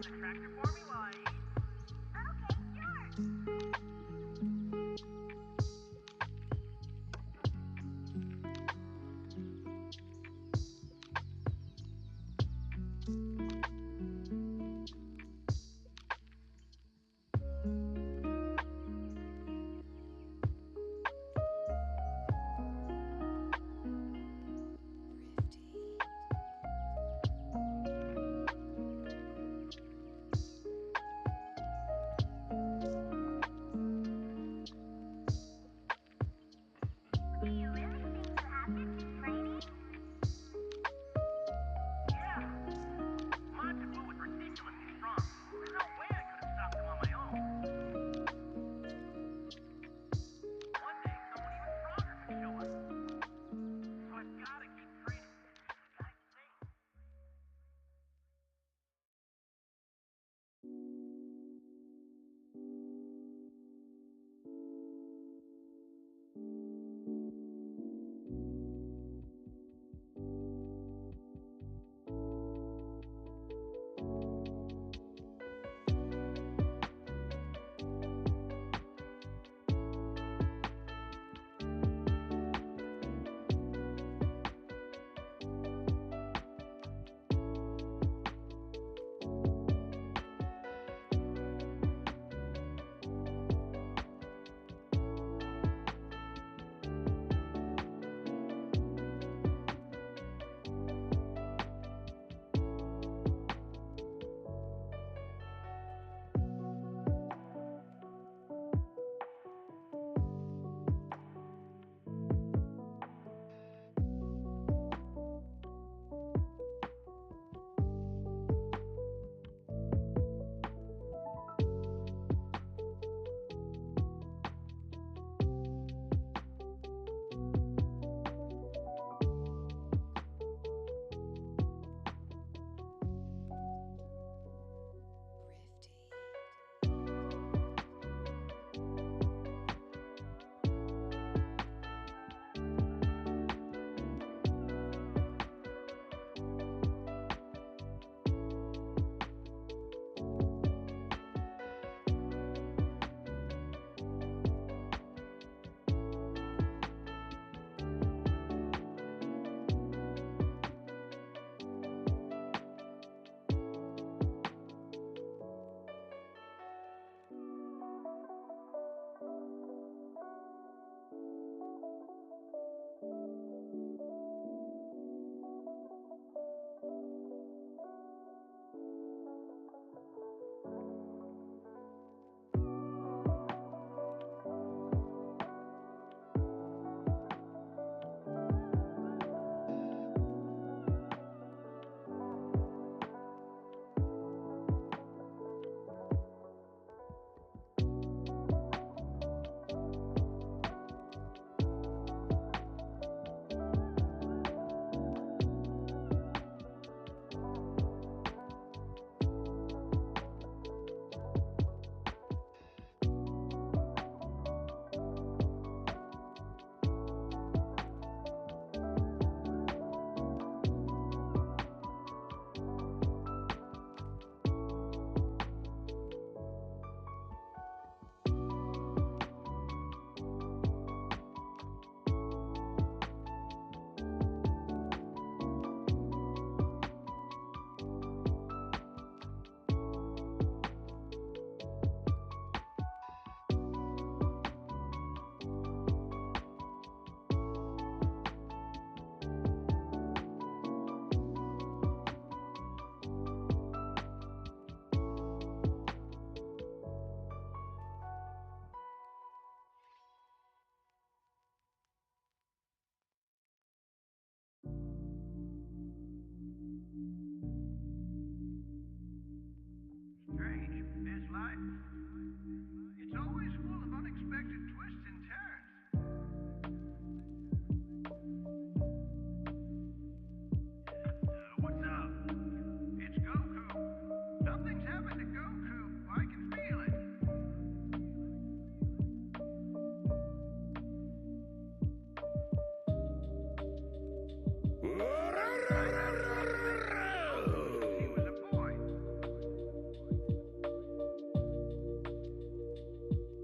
start the tractor for me while I eat?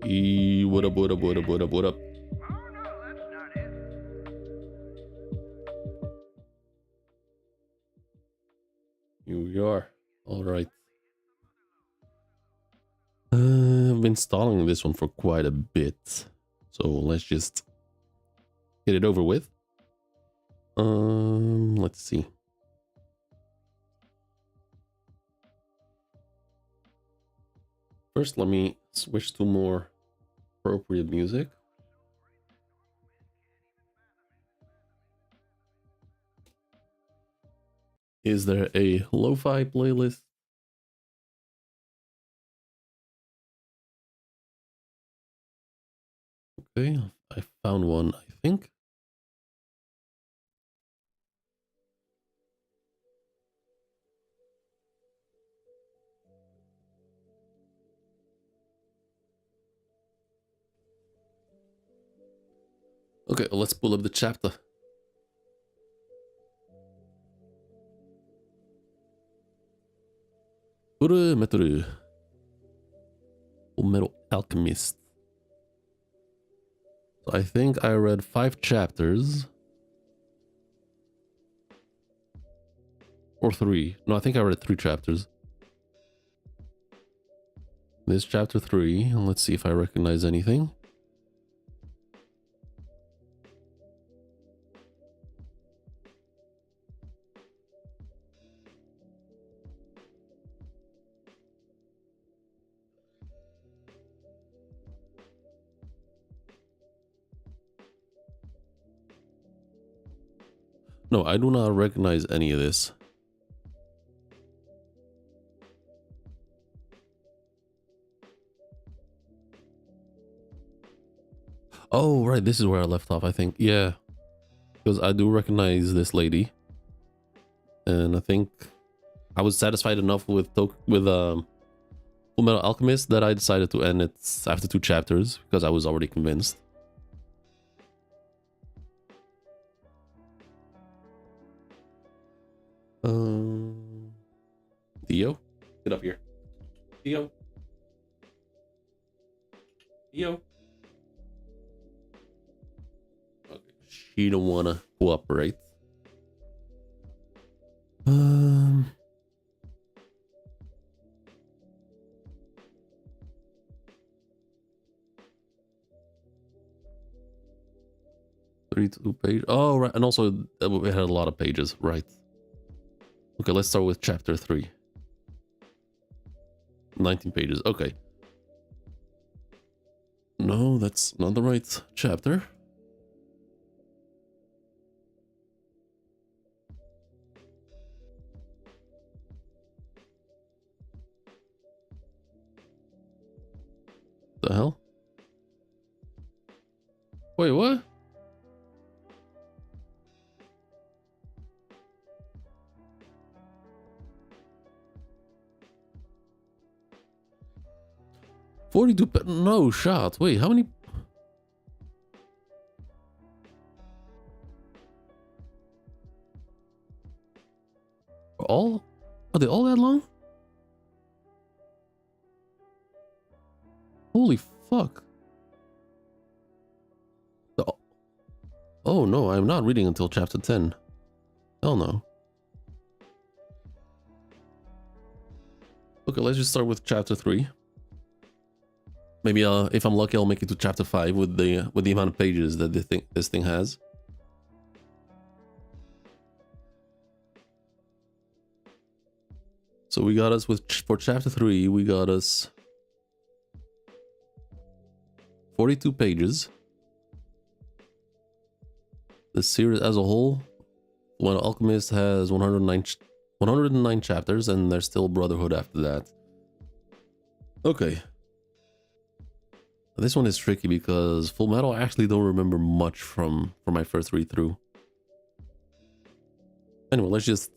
What up, what up, what up, what up, what up? Here we are. Alright. I've been stalling this one for quite a bit. So let's just get it over with. Let's see. First, let me switch to more appropriate music. Is there a lo-fi playlist? Okay, I found one, I think. Okay, let's pull up the chapter. Fullmetal Alchemist. So I think I read 5 chapters. Or 3. No, I think I read 3 chapters. This chapter 3. Let's see if I recognize anything. No, I do not recognize any of this. Oh, right. This is where I left off, I think. Yeah. Because I do recognize this lady. And I think I was satisfied enough with Fullmetal Alchemist that I decided to end it after 2 chapters because I was already convinced. Theo? Get up here. Theo? Theo? Okay. She don't wanna cooperate. 32 page. Oh, right. And also, it had a lot of pages. Right. Okay, let's start with chapter 3. 19 pages. Okay. No, that's not the right chapter. The hell? Wait, what? No shot. Wait, how many? All? Are they all that long? Holy fuck. Oh no, I'm not reading until chapter 10. Hell no. Okay, let's just start with chapter 3. Maybe if I'm lucky, I'll make it to chapter 5 with the amount of pages that this thing has. So we got us for chapter 3, we got us 42 pages. The series as a whole, when Alchemist has 109 chapters, and there's still Brotherhood after that. Okay. This one is tricky because Fullmetal I actually don't remember much from my first read through. Anyway, let's just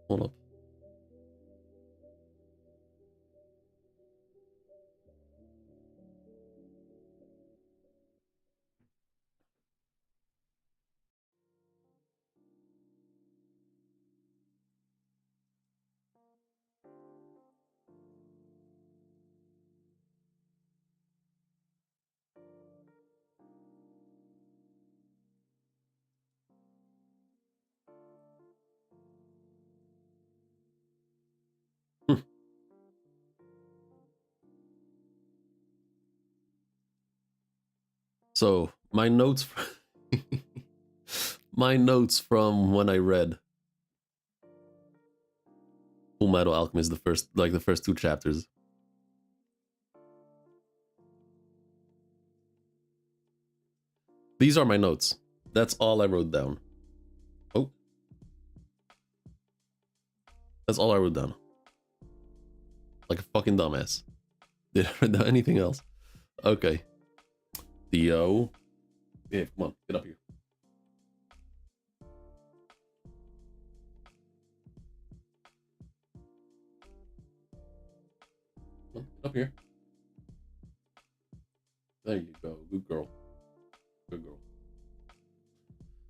hold up. So my notes, my notes from when I read Fullmetal Alchemist, the first 2 chapters. These are my notes. That's all I wrote down. Oh. That's all I wrote down. Like a fucking dumbass. Did I write down anything else? Okay. Theo. Yeah, come on, get up here. Come on, get up here. There you go. Good girl. Good girl.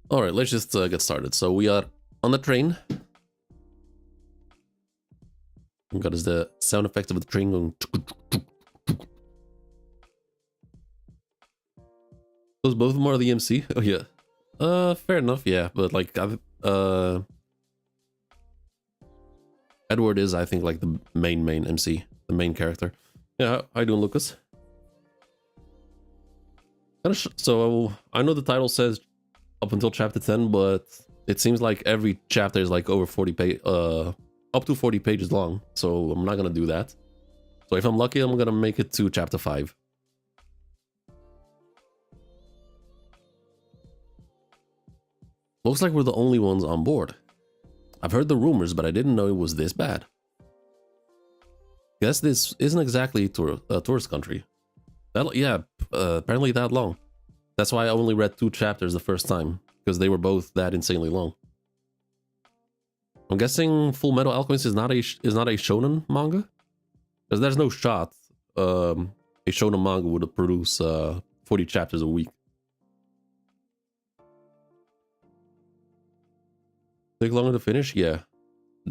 Alright, let's just get started. So we are on the train. What is the sound effect of the train going? Those both of them are the MC? Oh yeah. Fair enough, yeah. But like, Edward is, I think, like the main MC, the main character. Yeah, how you doing, Lucas? So I know the title says up until chapter 10, but it seems like every chapter is like over 40 page, up to 40 pages long. So I'm not gonna do that. So if I'm lucky, I'm gonna make it to chapter 5. Looks like we're the only ones on board. I've heard the rumors, but I didn't know it was this bad. Guess this isn't exactly a tourist country. Apparently that long. That's why I only read 2 chapters the first time, because they were both that insanely long. I'm guessing Fullmetal Alchemist is not a shonen manga, because there's no shot a shonen manga would produce 40 chapters a week. Take longer to finish? Yeah,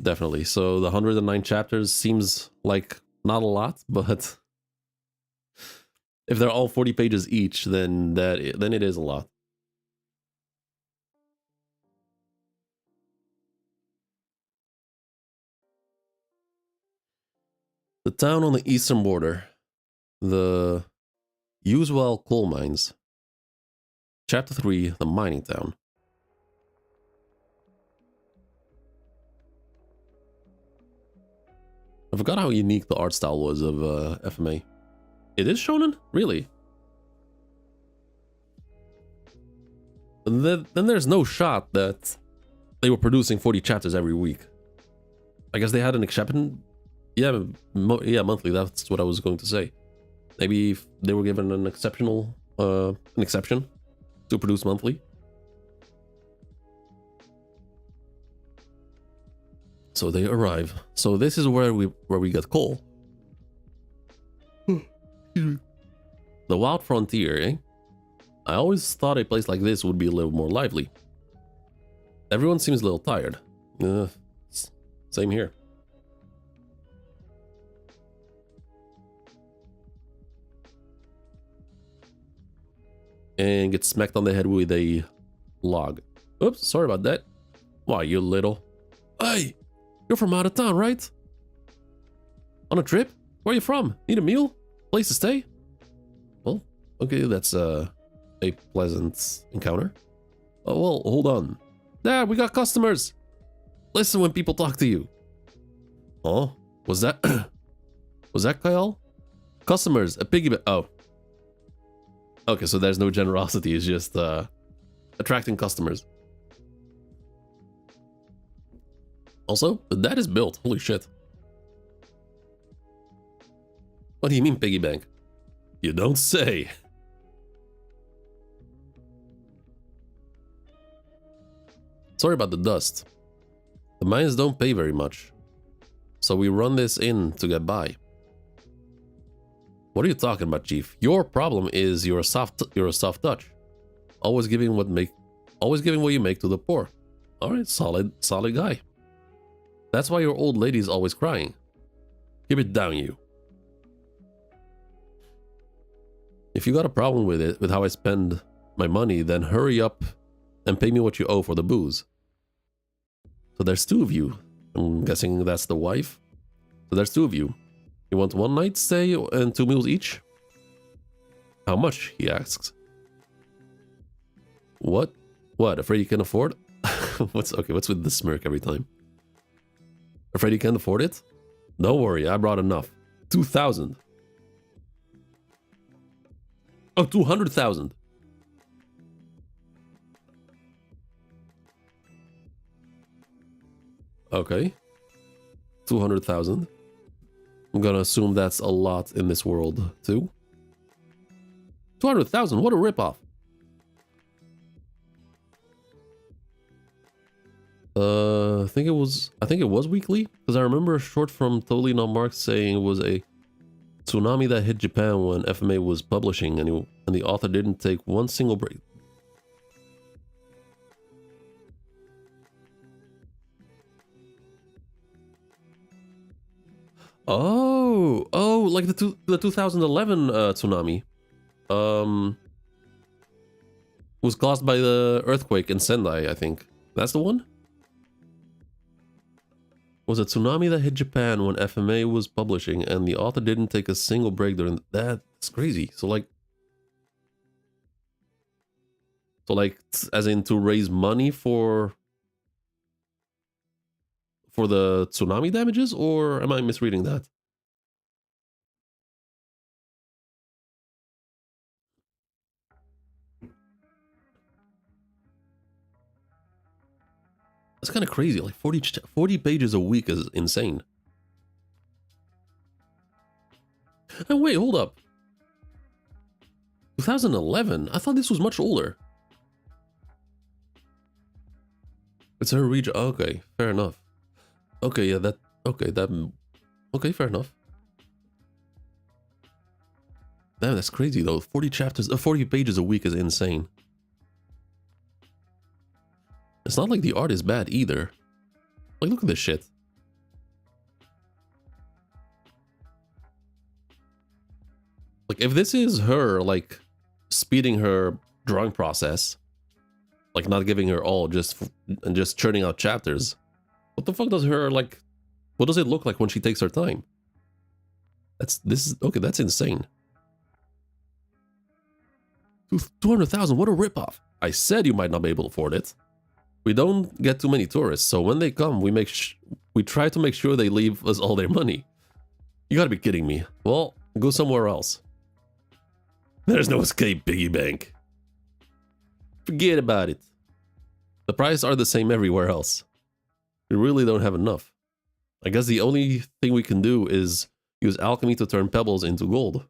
definitely. So the 109 chapters seems like not a lot, but if they're all 40 pages each, then it is a lot. The town on the eastern border, the Usual coal mines. Chapter 3, the mining town. I forgot how unique the art style was of FMA. It is shonen? Really? And then there's no shot that they were producing 40 chapters every week. I guess they had an exception. Yeah, monthly. That's what I was going to say. Maybe if they were given an exception to produce monthly. So they arrive. So this is where we get coal. The wild frontier, eh? I always thought a place like this would be a little more lively. Everyone seems a little tired. Same here. And get smacked on the head with a log. Oops, sorry about that. Why, you little... Hey! You're from out of town, right? On a trip? Where are you from? Need a meal? Place to stay? Well, okay, that's a pleasant encounter. Oh, well, hold on. Dad, we got customers! Listen when people talk to you. Oh, was that... was that Kyle? Customers, a piggy bank... Oh. Okay, so there's no generosity, it's just attracting customers. Also, the dad is built. Holy shit. What do you mean, piggy bank? You don't say. Sorry about the dust. The mines don't pay very much. So we run this in to get by. What are you talking about, Chief? Your problem is you're a soft touch. Always giving what you make to the poor. Alright, solid guy. That's why your old lady's always crying. Keep it down, you. If you got a problem with it, with how I spend my money, then hurry up and pay me what you owe for the booze. So there's 2 of you. I'm guessing that's the wife. So there's 2 of you. You want 1 night stay and 2 meals each? How much? He asks. What? What? Afraid you can afford? What's with the smirk every time? Afraid you can't afford it? Don't worry, I brought enough. 2,000. Oh, 200,000. Okay. 200,000. I'm gonna assume that's a lot in this world, too. 200,000, what a ripoff. I think it was weekly, because I remember a short from Totally Not Marked saying it was a tsunami that hit Japan when FMA was publishing, and the author didn't take one single break. Oh, like the 2011 tsunami. Was caused by the earthquake in Sendai, I think. That's the one? Was a tsunami that hit Japan when FMA was publishing, and the author didn't take a single break during that's crazy. So like as in to raise money for the tsunami damages, or am I misreading that? That's kind of crazy. Like 40 pages a week is insane. And wait, hold up. 2011? I thought this was much older. It's her region. Okay, fair enough. Okay, yeah, okay, fair enough. Damn, that's crazy though. 40 pages a week is insane. It's not like the art is bad either. Like, look at this shit. Like, if this is her, like, speeding her drawing process, like, not giving her all, and just churning out chapters, what the fuck does her, like, what does it look like when she takes her time? Okay, that's insane. 200,000, what a ripoff. I said you might not be able to afford it. We don't get too many tourists, so when they come, we try to make sure they leave us all their money. You gotta be kidding me. Well, go somewhere else. There's no escape, piggy bank. Forget about it. The prices are the same everywhere else. We really don't have enough. I guess the only thing we can do is use alchemy to turn pebbles into gold.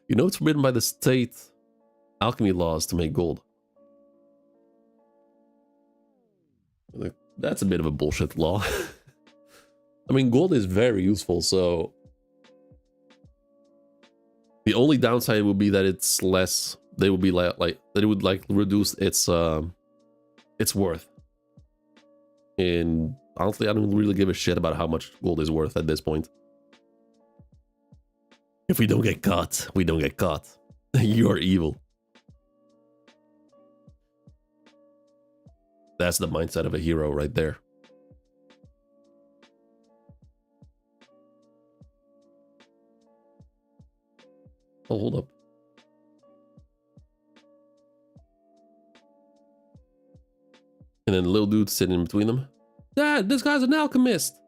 You know it's forbidden by the state alchemy laws to make gold. That's a bit of a bullshit law. I mean, gold is very useful, so the only downside would be that it's less. They would be like that it would like reduce its worth. And honestly, I don't really give a shit about how much gold is worth at this point. If we don't get caught, we don't get caught. You're evil. That's the mindset of a hero right there. Oh, hold up. And then the little dude sitting in between them. Dad, this guy's an alchemist.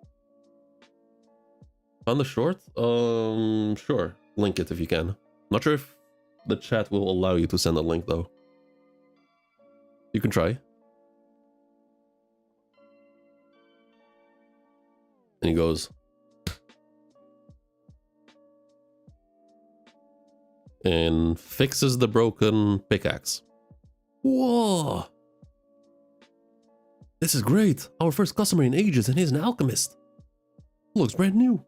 On the short? Sure. Link it if you can. Not sure if the chat will allow you to send a link though. You can try. And he goes. And fixes the broken pickaxe. Whoa! This is great. Our first customer in ages, and he's an alchemist. Looks brand new.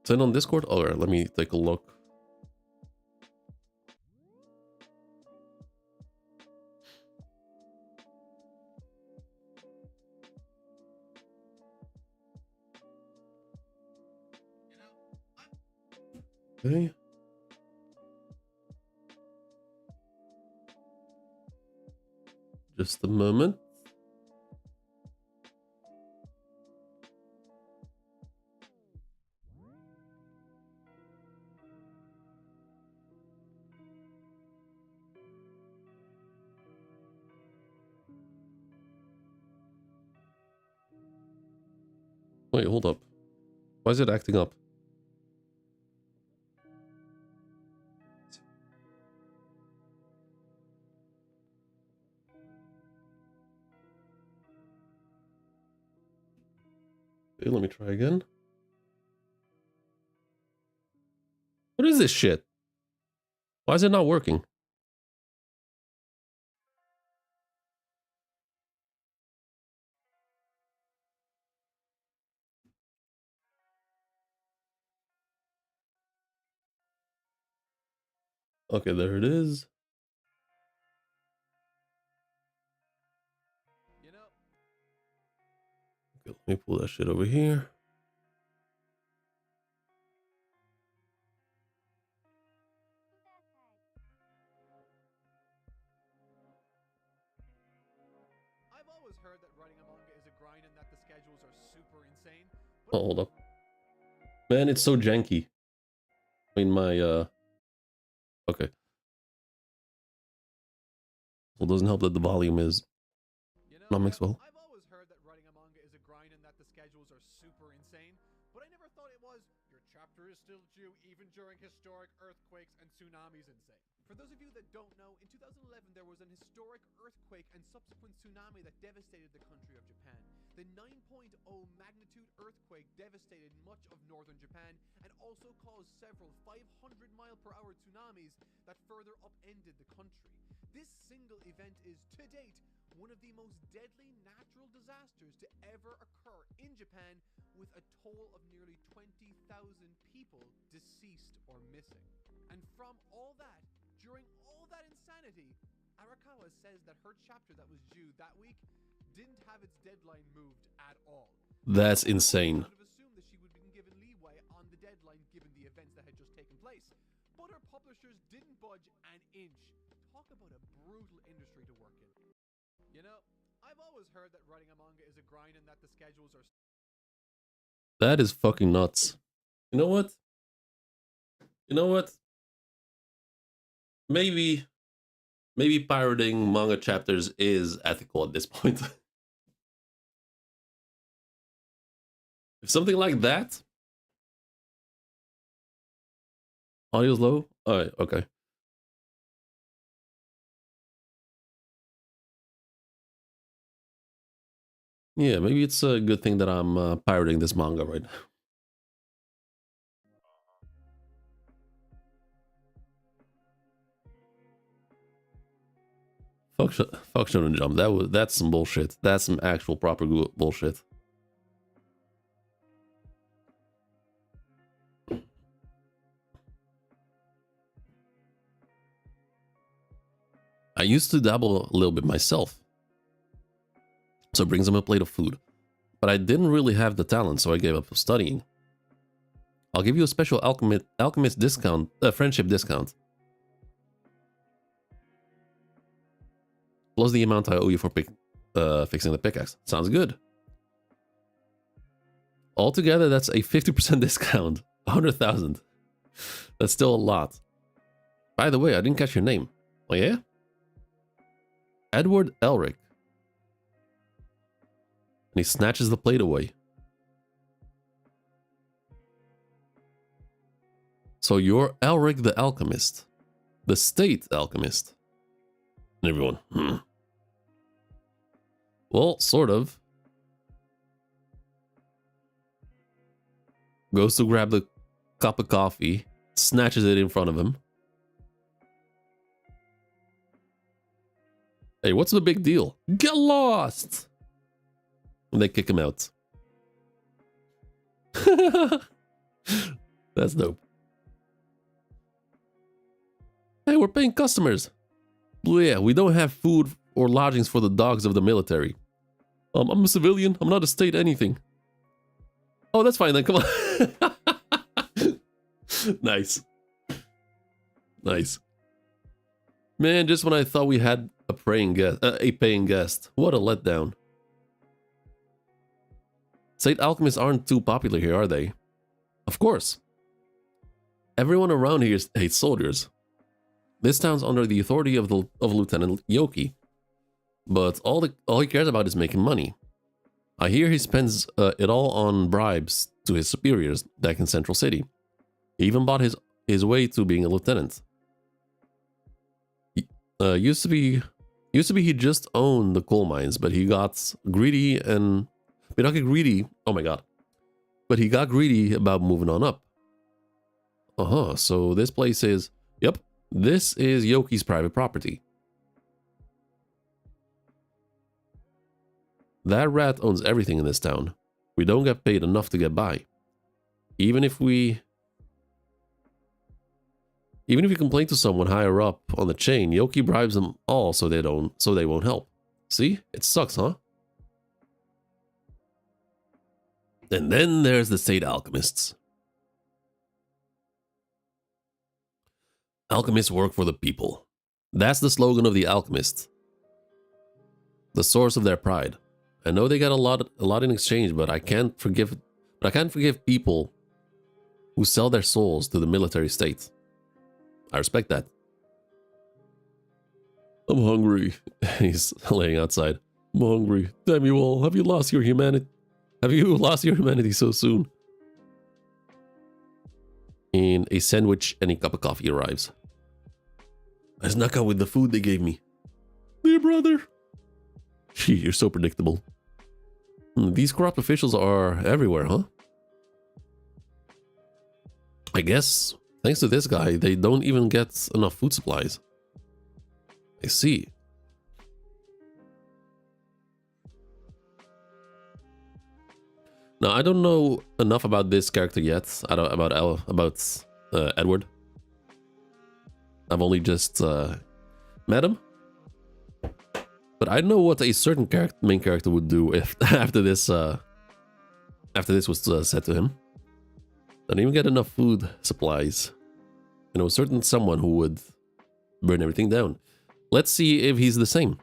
Send on Discord? Alright, let me take a look. Okay. Just a moment. Wait, hold up. Why is it acting up? Okay, let me try again. What is this shit? Why is it not working? Okay, there it is. Okay, let me pull that shit over here. I've always heard that writing a manga is a grind and that the schedules are super insane. Oh, hold up. Man, it's so janky. I mean, my, okay. Well, it doesn't help that the volume is not mixed well. I've always heard that writing a manga is a grind and that the schedules are super insane, but I never thought it was your chapter is still due even during historic earthquakes and tsunamis insane. For those of you that don't know, in 2011 there was an historic earthquake and subsequent tsunami that devastated the country of Japan. The 9.0 magnitude earthquake devastated much of northern Japan and also caused several 500-mile-per-hour tsunamis that further upended the country. This single event is, to date, one of the most deadly natural disasters to ever occur in Japan, with a toll of nearly 20,000 people deceased or missing. And from all that, during all that insanity, Arakawa says that her chapter that was due that week didn't have its deadline moved at all. That's insane. I would have assumed that she would have been given leeway on the deadline given the events that had just taken place, but her publishers didn't budge an inch. Talk about a brutal industry to work in. You know, I've always heard that writing a manga is a grind and that the schedules are... That is fucking nuts. You know what? You know what? Maybe pirating manga chapters is ethical at this point. If something like that... Audio's low? Alright, okay. Yeah, maybe it's a good thing that I'm pirating this manga right now. Fuck Shonen Jump. That's some bullshit. That's some actual proper bullshit. I used to dabble a little bit myself. So it brings them a plate of food. But I didn't really have the talent, so I gave up studying. I'll give you a special alchemist discount, friendship discount. Plus the amount I owe you for fixing the pickaxe. Sounds good. Altogether, that's a 50% discount. 100,000. That's still a lot. By the way, I didn't catch your name. Oh yeah? Edward Elric. And he snatches the plate away. So you're Elric the Alchemist. The State Alchemist. And everyone, Well, sort of. Goes to grab the cup of coffee, snatches it in front of him. Hey, what's the big deal? Get lost! And they kick him out. That's dope. Hey, we're paying customers. Well, yeah, we don't have food or lodgings for the dogs of the military. I'm a civilian. I'm not a state anything. Oh, that's fine then. Come on. Nice. Nice. Man, just when I thought we had a paying guest. What a letdown. State alchemists aren't too popular here, are they? Of course. Everyone around here hates soldiers. This town's under the authority of Lieutenant Yoki. But all he cares about is making money. I hear he spends it all on bribes to his superiors back in Central City. He even bought his way to being a lieutenant. He, used to be he just owned the coal mines, but he got greedy and not get greedy. Oh my god! But he got greedy about moving on up. So this place is, yep, this is Yoki's private property. That rat owns everything in this town. We don't get paid enough to get by. Even if we complain to someone higher up on the chain, Yoki bribes them all so they won't help. See? It sucks, huh? And then there's the state alchemists. Alchemists work for the people. That's the slogan of the alchemists. The source of their pride. I know they got a lot in exchange, but I can't forgive people who sell their souls to the military state. I respect that. I'm hungry. He's laying outside. I'm hungry. Damn you all. Have you lost your humanity? Have you lost your humanity so soon? And a sandwich and a cup of coffee arrives. I snuck out with the food they gave me. Dear brother. Gee, you're so predictable. These corrupt officials are everywhere, huh? I guess, thanks to this guy, they don't even get enough food supplies. I see. Now, I don't know enough about this character yet, about Edward. I've only just met him. But I know what a certain main character would do if after this was said to him. Don't even get enough food supplies. You know, a certain someone who would burn everything down. Let's see if he's the same.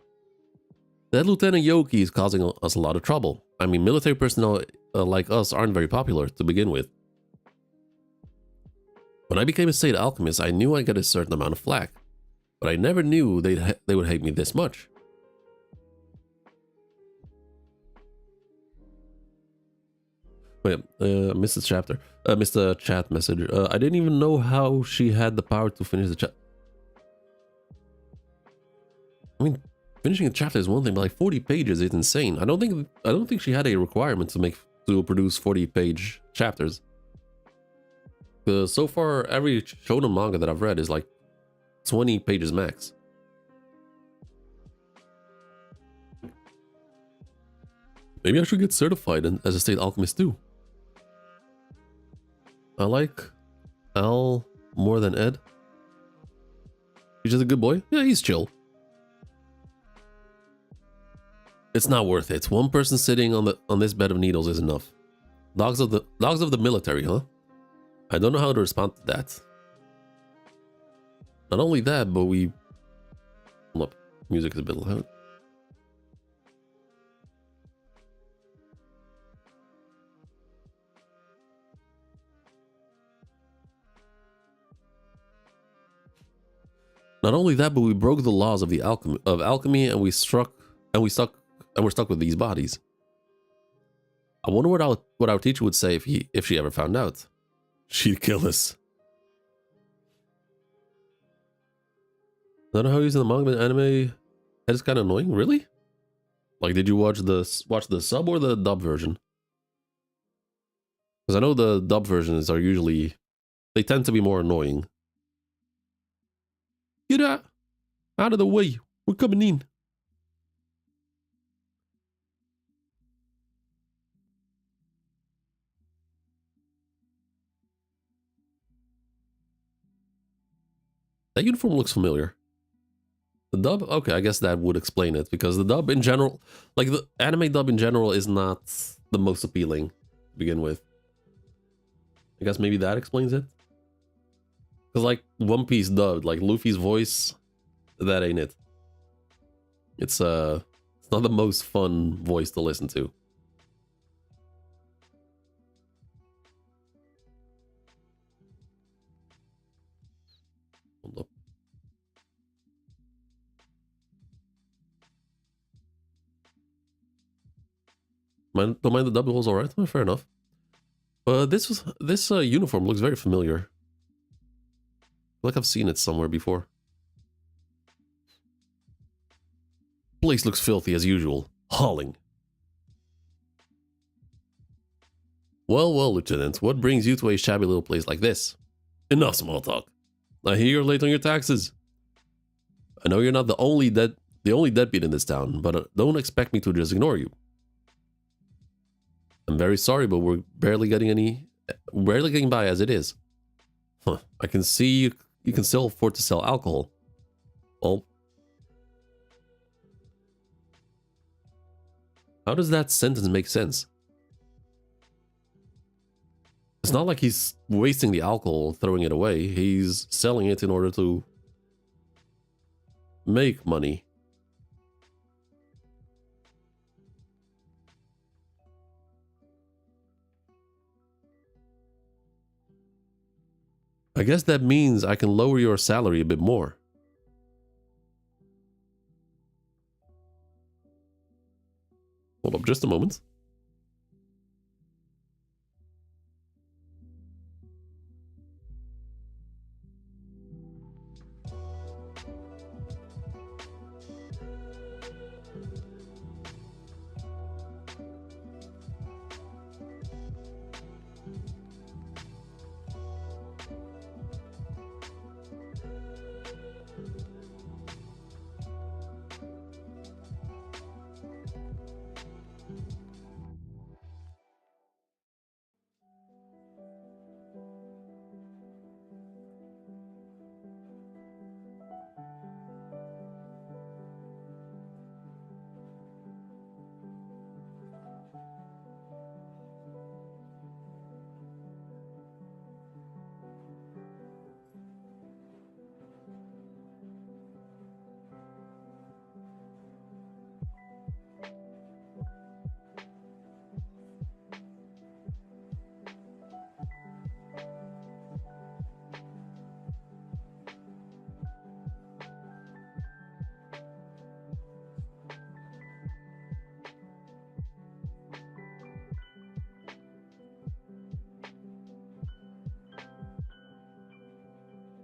That Lieutenant Yoki is causing us a lot of trouble. I mean, military personnel like us aren't very popular to begin with. When I became a state alchemist, I knew I'd get a certain amount of flack. But I never knew they would hate me this much. Wait, missed the chapter. Missed the chat message. I didn't even know how she had the power to finish the chat. I mean, finishing a chapter is one thing, but like 40 pages is insane. I don't think she had a requirement to produce 40-page chapters. So far, every shonen manga that I've read is like 20 pages max. Maybe I should get certified as a state alchemist too. I like Al more than Ed. He's just a good boy. Yeah, he's chill. It's not worth it. One person sitting on this bed of needles is enough. Dogs of the military, huh? I don't know how to respond to that. Not only that, but Hold up. Music is a bit loud. Not only that, but we broke the laws of alchemy, and we're stuck with these bodies. I wonder what our teacher would say if she ever found out. She'd kill us. I don't know how he's in the manga and anime. That is kind of annoying. Really? Like, did you watch the sub or the dub version? Because I know the dub versions they tend to be more annoying. Get out of the way. We're coming in. That uniform looks familiar. The dub? Okay, I guess that would explain it, because the dub in general, like the anime dub in general, is not the most appealing to begin with. I guess maybe that explains it. Because like One Piece dubbed, like Luffy's voice, that ain't it. It's not the most fun voice to listen to. Hold up. Don't mind the double holes, alright. Fair enough. But this uniform looks very familiar. I feel like I've seen it somewhere before. Place looks filthy as usual. Hauling. Well, well, Lieutenant, what brings you to a shabby little place like this? Enough small talk. I hear you're late on your taxes. I know you're not the only deadbeat in this town, but don't expect me to just ignore you. I'm very sorry, but we're barely getting by as it is. Huh, I can see you can still afford to sell alcohol. Well, how does that sentence make sense? It's not like he's wasting the alcohol, throwing it away. He's selling it in order to make money. I guess that means I can lower your salary a bit more. Hold up just a moment.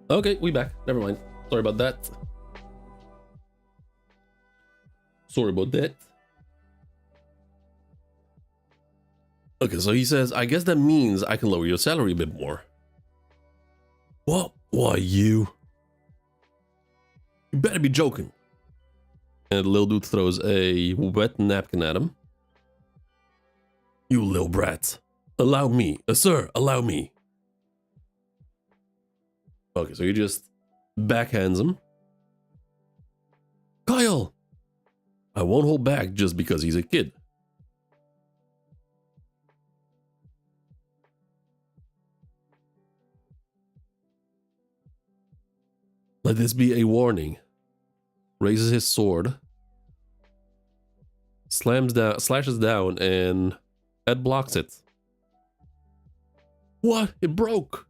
Okay, we back. Never mind. Sorry about that. Sorry about that. Okay, so he says, I guess that means I can lower your salary a bit more. What? Why, you? You better be joking. And the little dude throws a wet napkin at him. You little brat. Allow me. Sir, allow me. Okay, so he just backhands him. Kyle! I won't hold back just because he's a kid. Let this be a warning. Raises his sword. Slashes down, and Ed blocks it. What? It broke!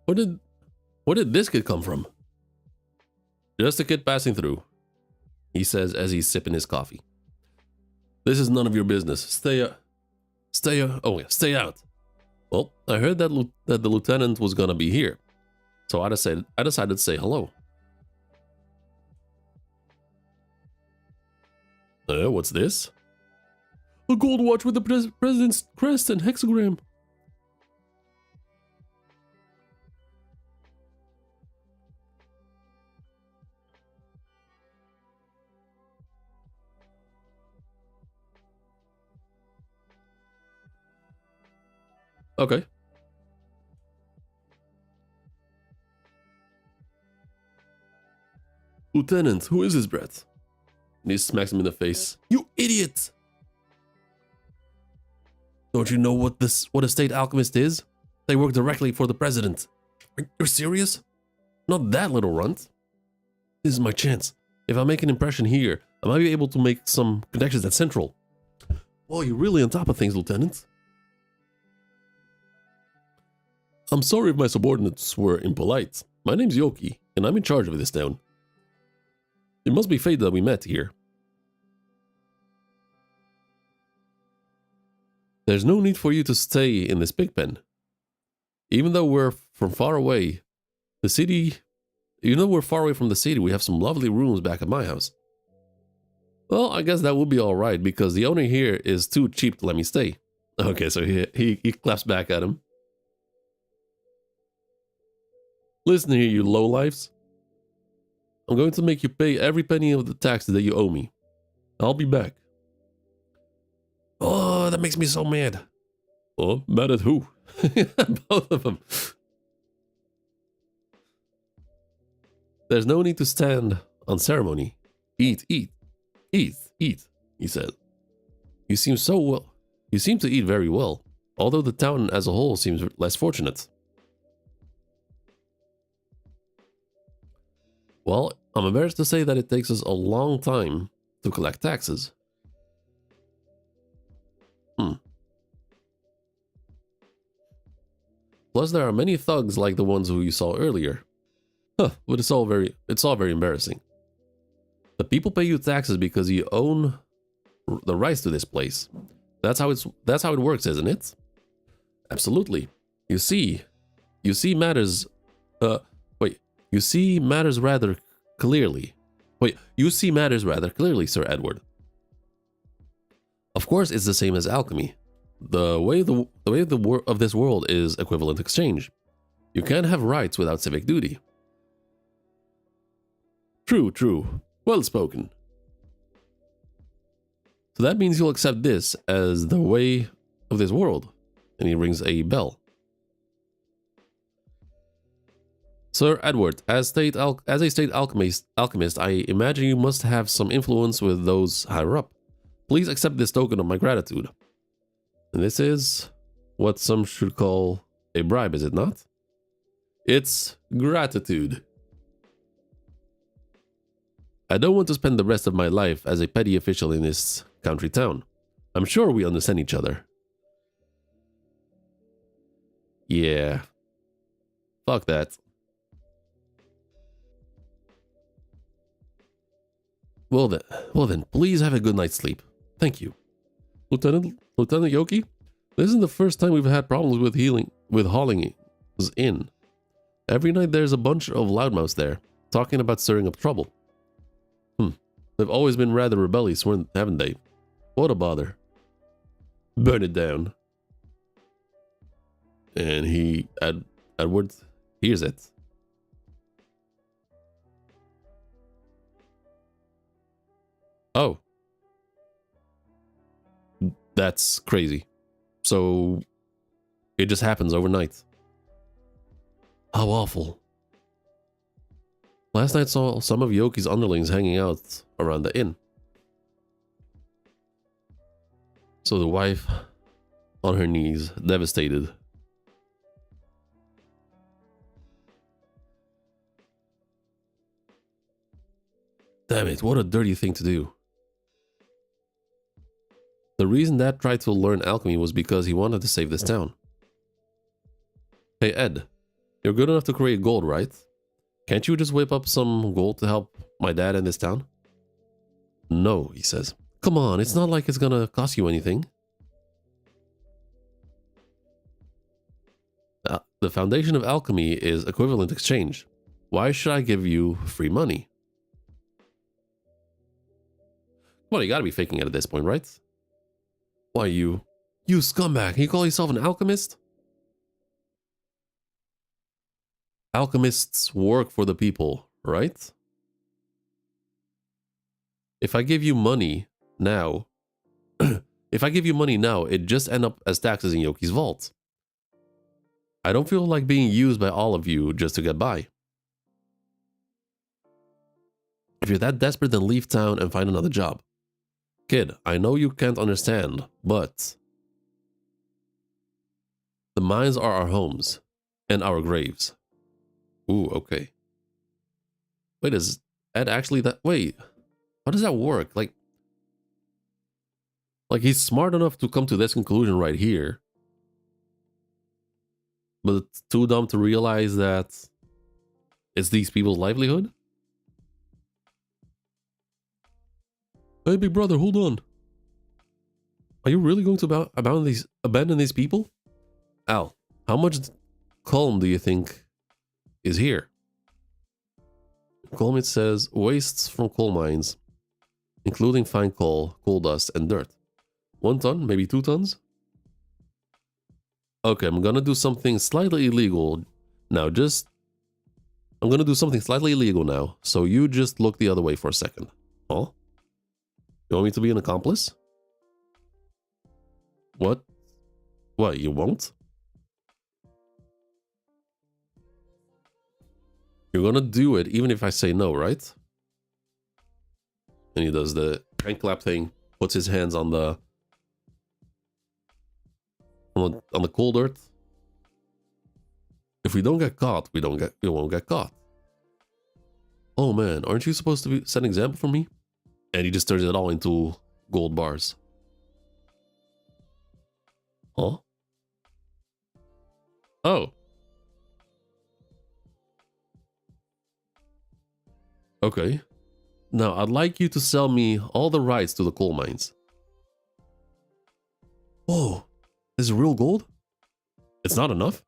Where did this kid come from? Just a kid passing through, he says as he's sipping his coffee. This is none of your business. Stay out. Well, I heard that the lieutenant was gonna be here, so I decided to say hello. What's this? A gold watch with the president's crest and hexagram. Okay. Lieutenant, who is this brat? And he smacks him in the face. You idiot! Don't you know what a state alchemist is? They work directly for the president. You're serious? Not that little runt. This is my chance. If I make an impression here, I might be able to make some connections at Central. Well, you're really on top of things, Lieutenant. I'm sorry if my subordinates were impolite. My name's Yoki, and I'm in charge of this town. It must be fate that we met here. There's no need for you to stay in this pig pen. Even though we're from far away, the city... Even though we're far away from the city, we have some lovely rooms back at my house. Well, I guess that would be alright, because the owner here is too cheap to let me stay. Okay, so he claps back at him. Listen here, you lowlifes. I'm going to make you pay every penny of the taxes that you owe me. I'll be back. Oh, that makes me so mad. Oh, mad at who? Both of them. There's no need to stand on ceremony. Eat, eat, eat, eat, he said. You seem to eat very well, although the town as a whole seems less fortunate. Well, I'm embarrassed to say that it takes us a long time to collect taxes. Plus, there are many thugs like the ones who you saw earlier. Huh, but it's all very embarrassing. The people pay you taxes because you own the rights to this place. That's how it works, isn't it? Absolutely. You see matters rather clearly. You see matters rather clearly, Sir Edward. Of course, it's the same as alchemy. The way of this world is equivalent exchange. You can't have rights without civic duty. True, true. Well spoken. So that means you'll accept this as the way of this world. And he rings a bell. Sir Edward, as a state alchemist, I imagine you must have some influence with those higher up. Please accept this token of my gratitude. And this is what some should call a bribe, is it not? It's gratitude. I don't want to spend the rest of my life as a petty official in this country town. I'm sure we understand each other. Yeah. Fuck that. Well then, please have a good night's sleep. Thank you. Lieutenant Yoki, this isn't the first time we've had problems with hauling in. Every night there's a bunch of loudmouths there, talking about stirring up trouble. They've always been rather rebellious, haven't they? What a bother. Burn it down. And Edward hears it. Oh. That's crazy. So, it just happens overnight. How awful. Last night saw some of Yoki's underlings hanging out around the inn. So the wife, on her knees, devastated. Damn it, what a dirty thing to do. The reason Dad tried to learn alchemy was because he wanted to save this town. Hey Ed, you're good enough to create gold, right? Can't you just whip up some gold to help my dad in this town? No, he says. Come on, it's not like it's gonna cost you anything. The foundation of alchemy is equivalent exchange. Why should I give you free money? Well, you gotta be faking it at this point, right? Why you scumbag, you call yourself an alchemist? Alchemists work for the people, right? If I give you money now, it just ends up as taxes in Yoki's vault. I don't feel like being used by all of you just to get by. If you're that desperate, then leave town and find another job. Kid, I know you can't understand, but the mines are our homes and our graves. Ooh, okay. Wait, is Ed actually that? Wait, how does that work? Like he's smart enough to come to this conclusion right here, but too dumb to realize that it's these people's livelihood? Hey, big brother, hold on. Are you really going to abandon these people? Al, how much calm do you think is here? Colm, it says, wastes from coal mines, including fine coal, coal dust, and dirt. 1 ton, maybe 2 tons? Okay, I'm gonna do something slightly illegal now. I'm gonna do something slightly illegal now, so you just look the other way for a second. Huh? You want me to be an accomplice? What? What, you won't? You're gonna do it even if I say no, right? And he does the hand clap thing, puts his hands on the coal dirt. If we don't get caught, we won't get caught. Oh man, aren't you supposed to set an example for me? And he just turns it all into gold bars. Huh? Oh. Okay. Now, I'd like you to sell me all the rights to the coal mines. Whoa. This is real gold? It's not enough?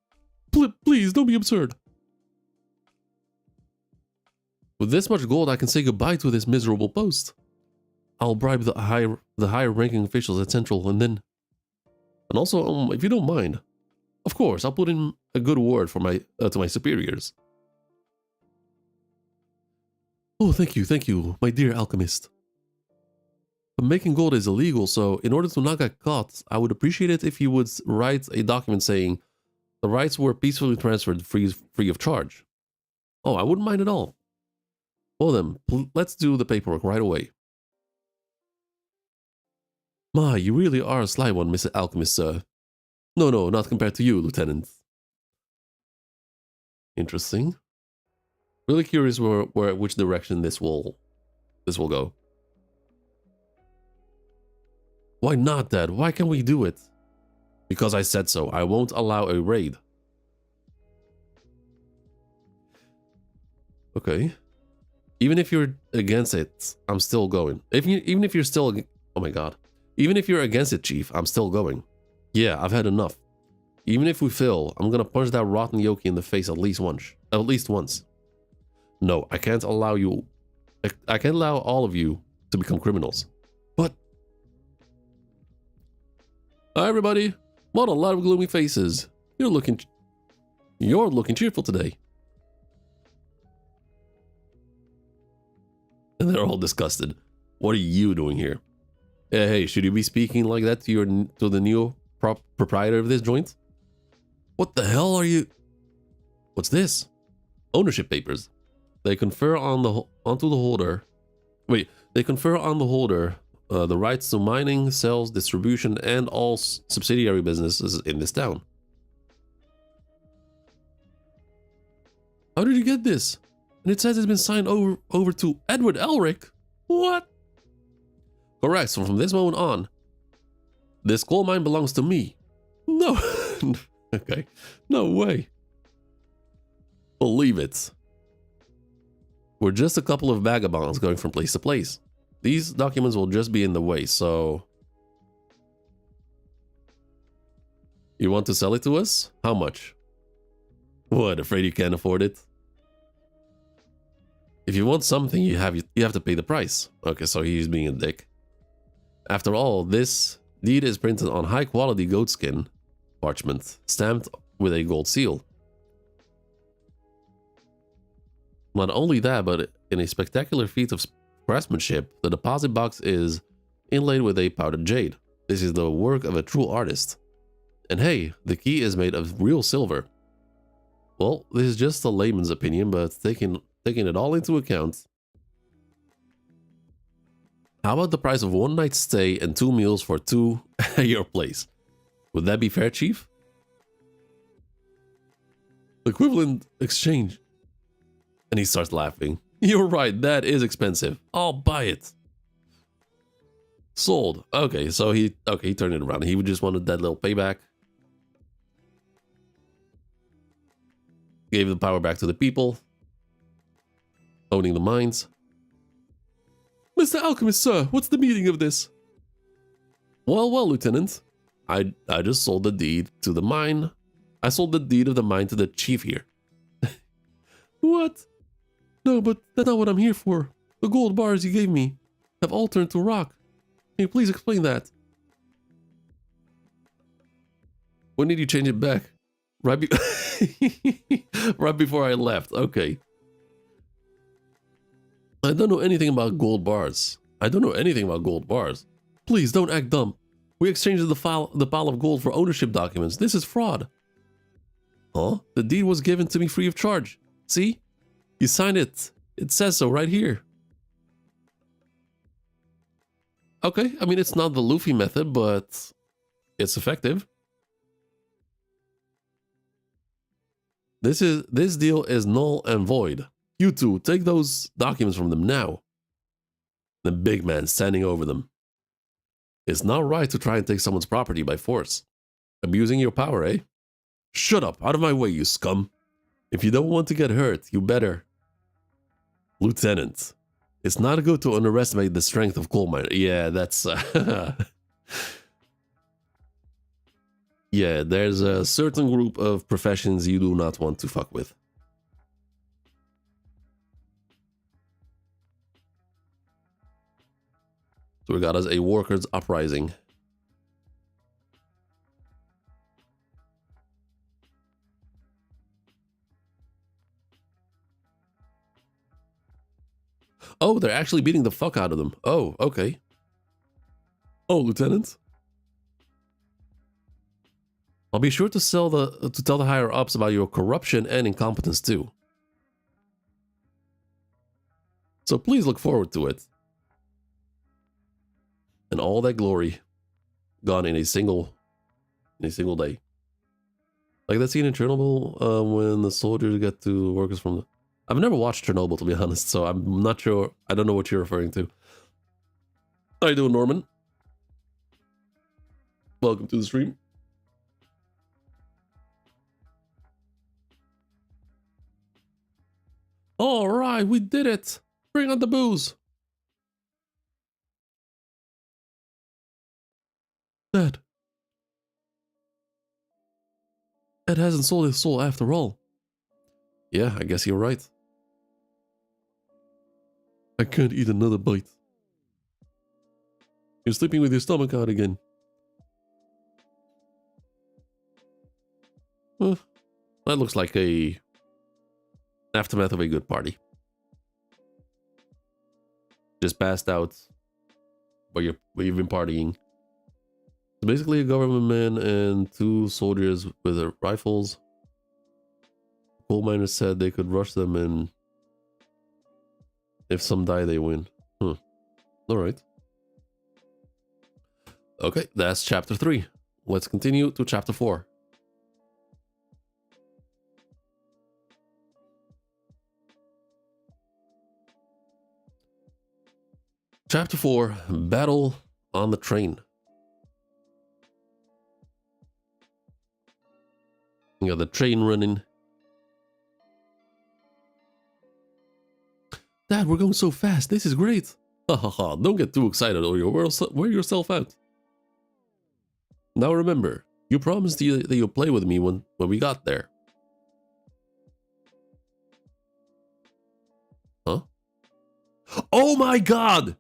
Please, don't be absurd. With this much gold, I can say goodbye to this miserable post. I'll bribe the higher ranking officials at Central and also, if you don't mind, of course, I'll put in a good word for to my superiors. Oh, thank you, my dear alchemist. But making gold is illegal, so in order to not get caught, I would appreciate it if you would write a document saying the rights were peacefully transferred free of charge. Oh, I wouldn't mind at all. Well then, let's do the paperwork right away. My, you really are a sly one, Mr. Alchemist, sir. No, not compared to you, Lieutenant. Interesting. Really curious which direction this will go. Why not, Dad? Why can't we do it? Because I said so. I won't allow a raid. Okay. Even if you're against it, I'm still going. Even if you're still, oh my god. Even if you're against it, Chief, I'm still going. Yeah, I've had enough. Even if we fail, I'm gonna punch that rotten Yoki in the face at least once. No, I can't allow all of you to become criminals. But hi everybody. What a lot of gloomy faces. You're looking cheerful today. And they're all disgusted. What are you doing here? Hey, should you be speaking like that to the new proprietor of this joint? What the hell are you? What's this? Ownership papers. They confer on the holder. Wait, they confer on the holder the rights to mining, sales, distribution, and all subsidiary businesses in this town. How did you get this? And it says it's been signed over to Edward Elric. What? Correct. So from this moment on, this coal mine belongs to me. No. Okay. No way. Believe it. We're just a couple of vagabonds going from place to place. These documents will just be in the way, so... You want to sell it to us? How much? What, afraid you can't afford it? If you want something, you have to pay the price. Okay, so he's being a dick. After all, this deed is printed on high-quality goatskin parchment, stamped with a gold seal. Not only that, but in a spectacular feat of craftsmanship, the deposit box is inlaid with a powdered jade. This is the work of a true artist. And hey, the key is made of real silver. Well, this is just a layman's opinion, but taking it all into account, how about the price of 1 night's stay and 2 meals for 2 at your place? Would that be fair, Chief? Equivalent exchange. And he starts laughing. You're right, that is expensive. I'll buy it. Sold. Okay, so he turned it around. He just wanted that little payback. Gave the power back to the people. Owning the mines. Mr. Alchemist, sir, what's the meaning of this? Well, Lieutenant. I just sold the deed to the mine. I sold the deed of the mine to the chief here. What? No, but that's not what I'm here for. The gold bars you gave me have all turned to rock. Can you please explain that? When did you change it back? Right, right before I left. Okay. I don't know anything about gold bars. Please don't act dumb. We exchanged the pile of gold for ownership documents. This is fraud. Huh? The deed was given to me free of charge. See? You signed it. It says so right here. Okay, I mean, it's not the Luffy method, but it's effective. This deal is null and void. You two, take those documents from them now. The big man standing over them. It's not right to try and take someone's property by force. Abusing your power, eh? Shut up, out of my way, you scum. If you don't want to get hurt, you better. Lieutenant, it's not good to underestimate the strength of coal miner. Yeah, that's... yeah, there's a certain group of professions you do not want to fuck with. So we got us a workers' uprising. Oh, they're actually beating the fuck out of them. Oh, okay. Oh, Lieutenant. I'll be sure to tell the higher ups about your corruption and incompetence too. So please look forward to it. And all that glory gone in a single day. Like that scene in Chernobyl when the soldiers get to workers from the... I've never watched Chernobyl, to be honest, so I'm not sure. I don't know what you're referring to. How you doing, Norman? Welcome to the stream. All right, we did it. Bring on the booze. Dad. Ed hasn't sold his soul after all. Yeah, I guess you're right. I can't eat another bite. You're sleeping with your stomach out again. Well, that looks like a aftermath of a good party. Just passed out where you've been partying. So basically a government man and two soldiers with their rifles. Coal miners said they could rush them and if some die, they win. Alright. Okay, that's chapter 3. Let's continue to chapter 4. Chapter 4, Battle on the Train. You got the train running. Dad, we're going so fast. This is great. Ha ha ha. Don't get too excited or you'll wear yourself out. Now remember, you promised that you'll play with me when we got there. Huh? Oh my god!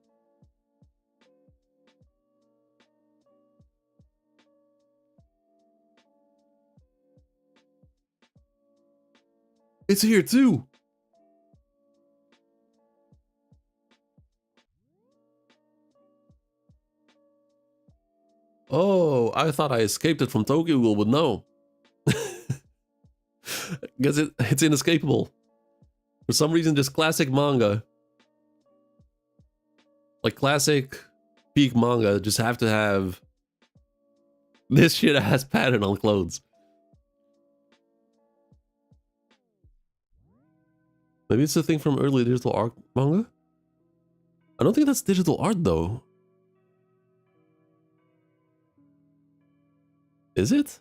It's here too! Oh, I thought I escaped it from Tokyo Ghoul, but no. Guess it's inescapable. For some reason, just classic manga. Like classic peak manga just have to have this shit ass pattern on clothes. Maybe it's a thing from early digital art manga? I don't think that's digital art though. Is it?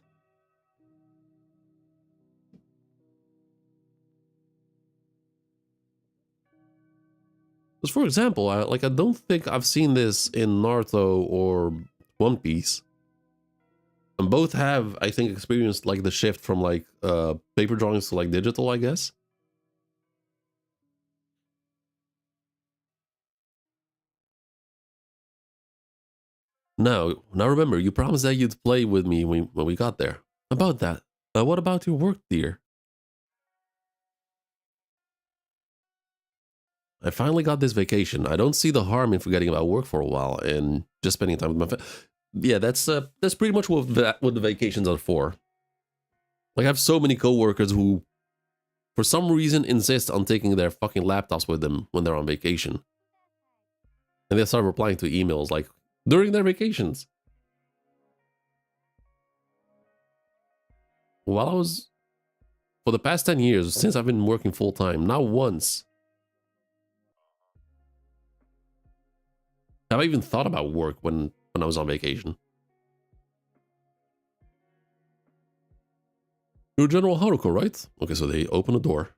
Because for example, I don't think I've seen this in Naruto or One Piece. And both have, I think, experienced like the shift from like paper drawings to like digital, I guess. Now remember, you promised that you'd play with me when we got there. About that. What about your work, dear? I finally got this vacation. I don't see the harm in forgetting about work for a while and just spending time with my family. Yeah, that's pretty much what the vacations are for. Like I have so many coworkers who, for some reason, insist on taking their fucking laptops with them when they're on vacation, and they start replying to emails like during their vacations. While I was, for the past 10 years since I've been working full time, not once have I even thought about work when I was on vacation. You're General Haruko, right? Okay, so they open the door.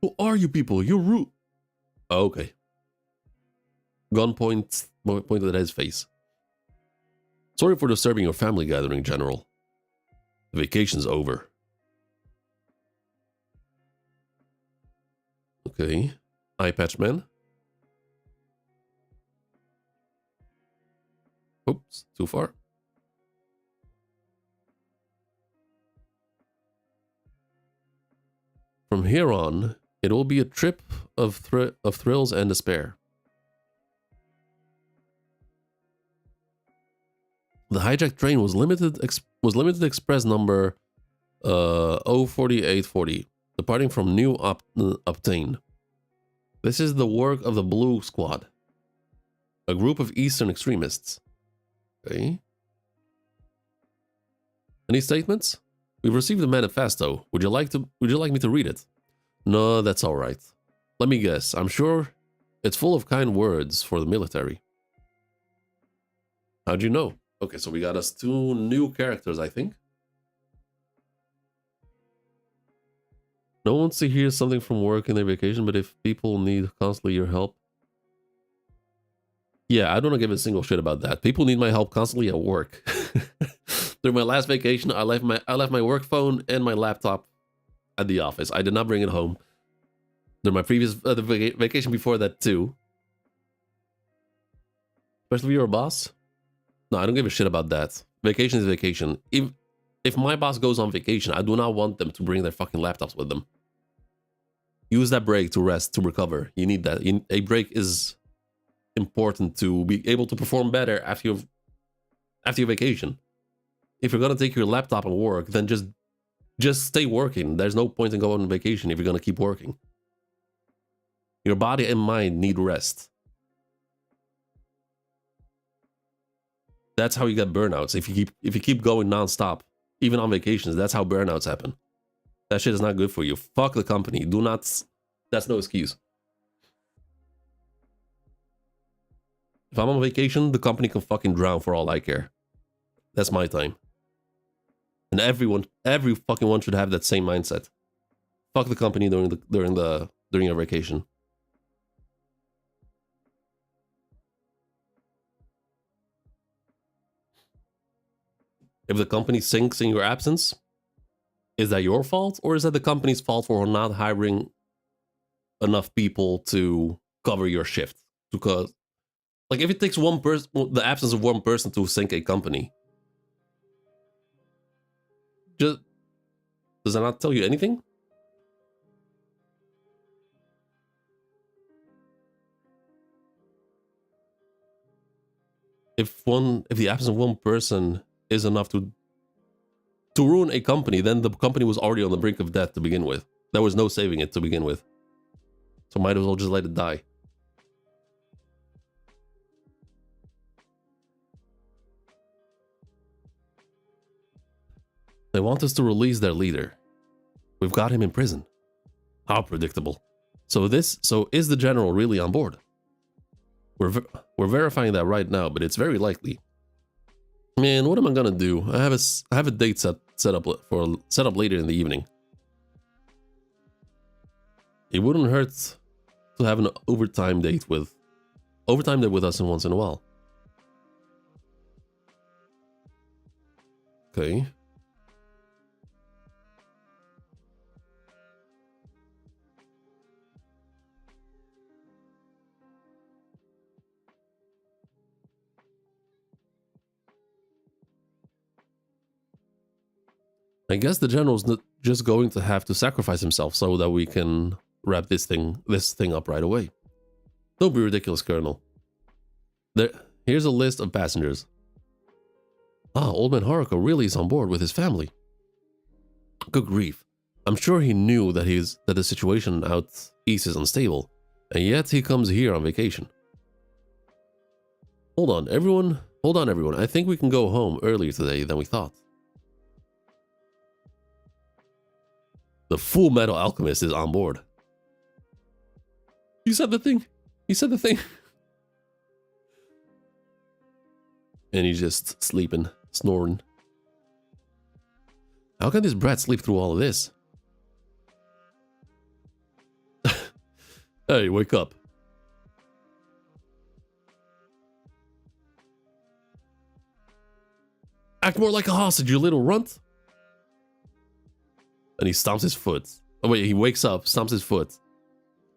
Who are you people? You're rude. Oh, okay. Gun pointed at his face. Sorry for disturbing your family gathering, General. The vacation's over. Okay. Eye patch man. Oops, too far. From here on, it will be a trip of thrills and despair. The hijacked train was limited express number 04840, departing from New Obtain. This is the work of the Blue Squad, a group of Eastern extremists. Okay. Any statements? We've received a manifesto. Would you like me to read it? No, that's all right. Let me guess. I'm sure it's full of kind words for the military. How'd you know? Okay, so we got us 2 new characters, I think. No one wants to hear something from work in their vacation, but if people need constantly your help. Yeah, I don't give a single shit about that. People need my help constantly at work. During my last vacation, I left my work phone and my laptop at the office. I did not bring it home. During my previous vacation before that too. Especially if you're a boss. No, I don't give a shit about that. Vacation is vacation. If my boss goes on vacation, I do not want them to bring their fucking laptops with them. Use that break to rest, to recover. You need that. A break is important to be able to perform better after your vacation. If you're gonna take your laptop and work, then just stay working. There's no point in going on vacation if you're gonna keep working. Your body and mind need rest. That's how you get burnouts. If you keep going nonstop, even on vacations, that's how burnouts happen. That shit is not good for you. Fuck the company. Do not. That's no excuse. If I'm on vacation, the company can fucking drown for all I care. That's my time. And every fucking one should have that same mindset. Fuck the company during your vacation. If the company sinks in your absence, is that your fault, or is that the company's fault for not hiring enough people to cover your shift? Because, like, if it takes one person, the absence of one person to sink a company, does that not tell you anything? If the absence of one person is enough to ruin a company, then the company was already on the brink of death to begin with. There was no saving it to begin with. So might as well just let it die. They want us to release their leader. We've got him in prison. How predictable. So is the general really on board? We're verifying that right now, but it's very likely. Man, what am I gonna do? I have a date set up later in the evening. It wouldn't hurt to have an overtime date with us in once in a while. Okay. I guess the general's not just going to have to sacrifice himself so that we can wrap this thing up right away. Don't be ridiculous, Colonel. Here's a list of passengers. Ah, Old Man Haruka really is on board with his family. Good grief. I'm sure he knew that the situation out east is unstable, and yet he comes here on vacation. Hold on, everyone. I think we can go home earlier today than we thought. The Fullmetal Alchemist is on board. He said the thing. And he's just sleeping, snoring. How can this brat sleep through all of this? Hey, wake up. Act more like a hostage, you little runt. And he stomps his foot. Oh wait, he wakes up, stomps his foot.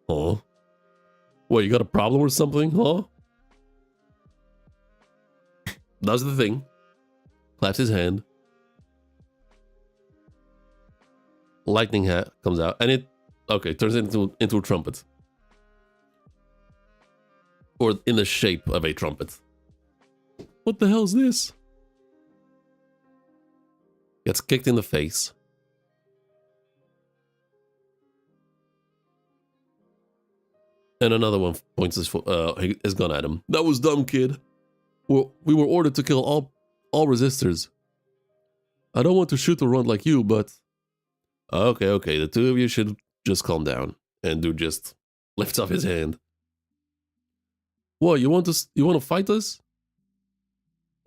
Huh? What, you got a problem or something, huh? Does the thing. Claps his hand. Lightning hat comes out, and turns into a trumpet. Or in the shape of a trumpet. What the hell is this? Gets kicked in the face. And another one points his gun at him. That was dumb, kid. We were ordered to kill all resistors. I don't want to shoot or run like you, but... Okay, the two of you should just calm down. And dude just lifts up his hand. What, you want to fight us?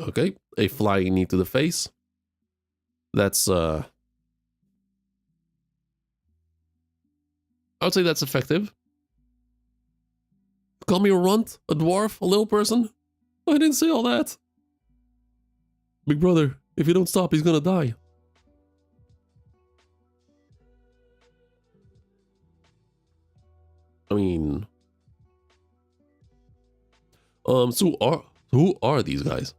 Okay, a flying knee to the face. That's, I would say that's effective. Call me a runt? A dwarf? A little person? I didn't say all that. Big brother, if you don't stop, he's gonna die. I mean... So who are these guys?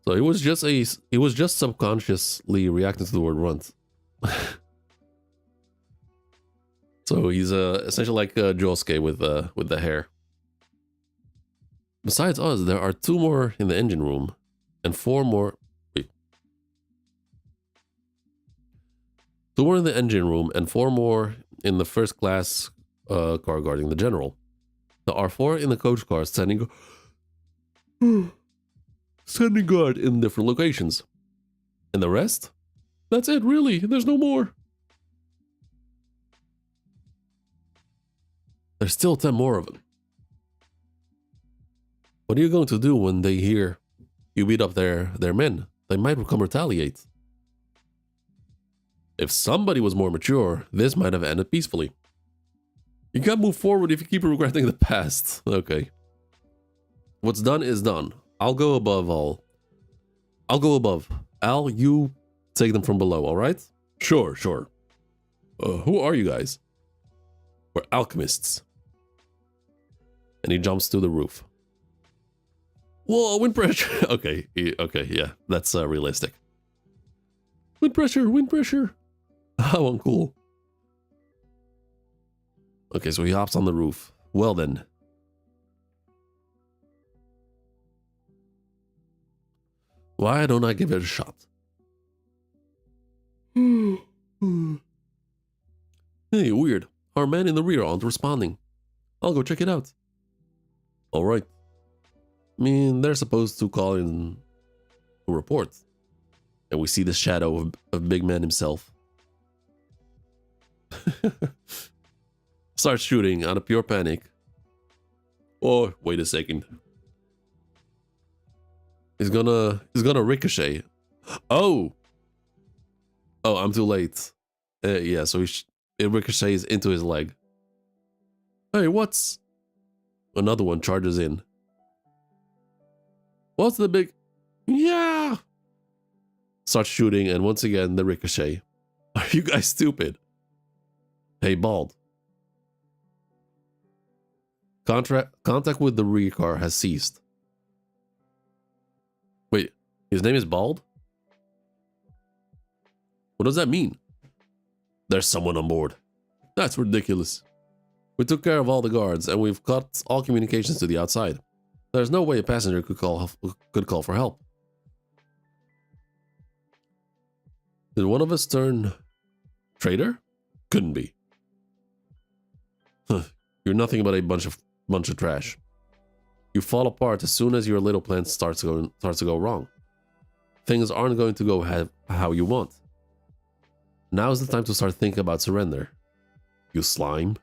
So he was just subconsciously reacting to the word runt. So he's essentially like Josuke with the hair. Besides us, there are 2 more in the engine room, and 4 more. Wait. 2 more in the engine room, and 4 more in the first class car guarding the general. There are 4 in the coach car standing guard in different locations. And the rest? That's it, really. There's no more. There's still 10 more of them. What are you going to do when they hear you beat up their men? They might come retaliate. If somebody was more mature, this might have ended peacefully. You can't move forward if you keep regretting the past. Okay. What's done is done. I'll go above all. I'll go above. Al, you take them from below, alright? Sure. Who are you guys? We're alchemists. And he jumps to the roof. Whoa, wind pressure. Okay, yeah, that's realistic. Wind pressure. How uncool. Okay, so he hops on the roof. Well then. Why don't I give it a shot? Hey, weird. Our men in the rear aren't responding. I'll go check it out. Alright. I mean, they're supposed to call in a report. And we see the shadow of Big Man himself. Starts shooting out of pure panic. Oh, wait a second. He's gonna ricochet. Oh, I'm too late. Yeah, so it ricochets into his leg. Hey, what's... Another one charges in. What's the big... Yeah! Starts shooting, and once again, the ricochet. Are you guys stupid? Hey, Bald. Contact with the rear car has ceased. Wait, his name is Bald? What does that mean? There's someone on board. That's ridiculous. We took care of all the guards, and we've cut all communications to the outside. There's no way a passenger could call for help. Did one of us turn traitor? Couldn't be. You're nothing but a bunch of trash. You fall apart as soon as your little plan starts to go wrong. Things aren't going to go how you want. Now's the time to start thinking about surrender. You slime.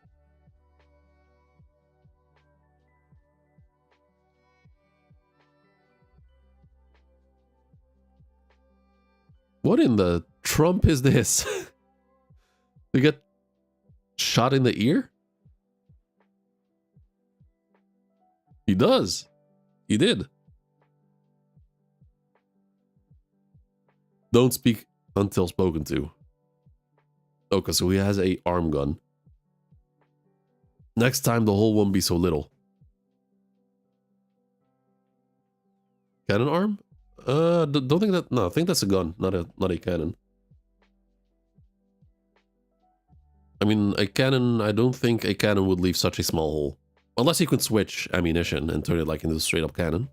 What in the Trump is this? You get shot in the ear? He does. He did. Don't speak until spoken to. Okay, so he has a arm gun. Next time the hole won't be so little. Cannon arm? Don't think that. No, I think that's a gun, not a cannon. I mean, a cannon. I don't think a cannon would leave such a small hole, unless you can switch ammunition and turn it like into a straight up cannon.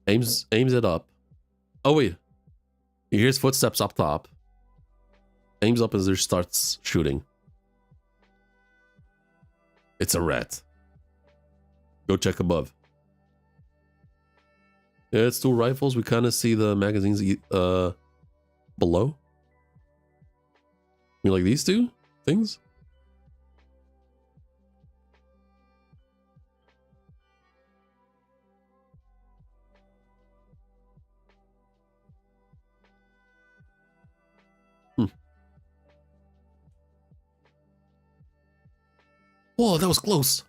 Aims it up. Oh wait, he hears footsteps up top. Aims up and there starts shooting. It's a rat. Go check above. Yeah, it's two rifles. We kind of see the magazines below. You like these two things? Whoa, that was close.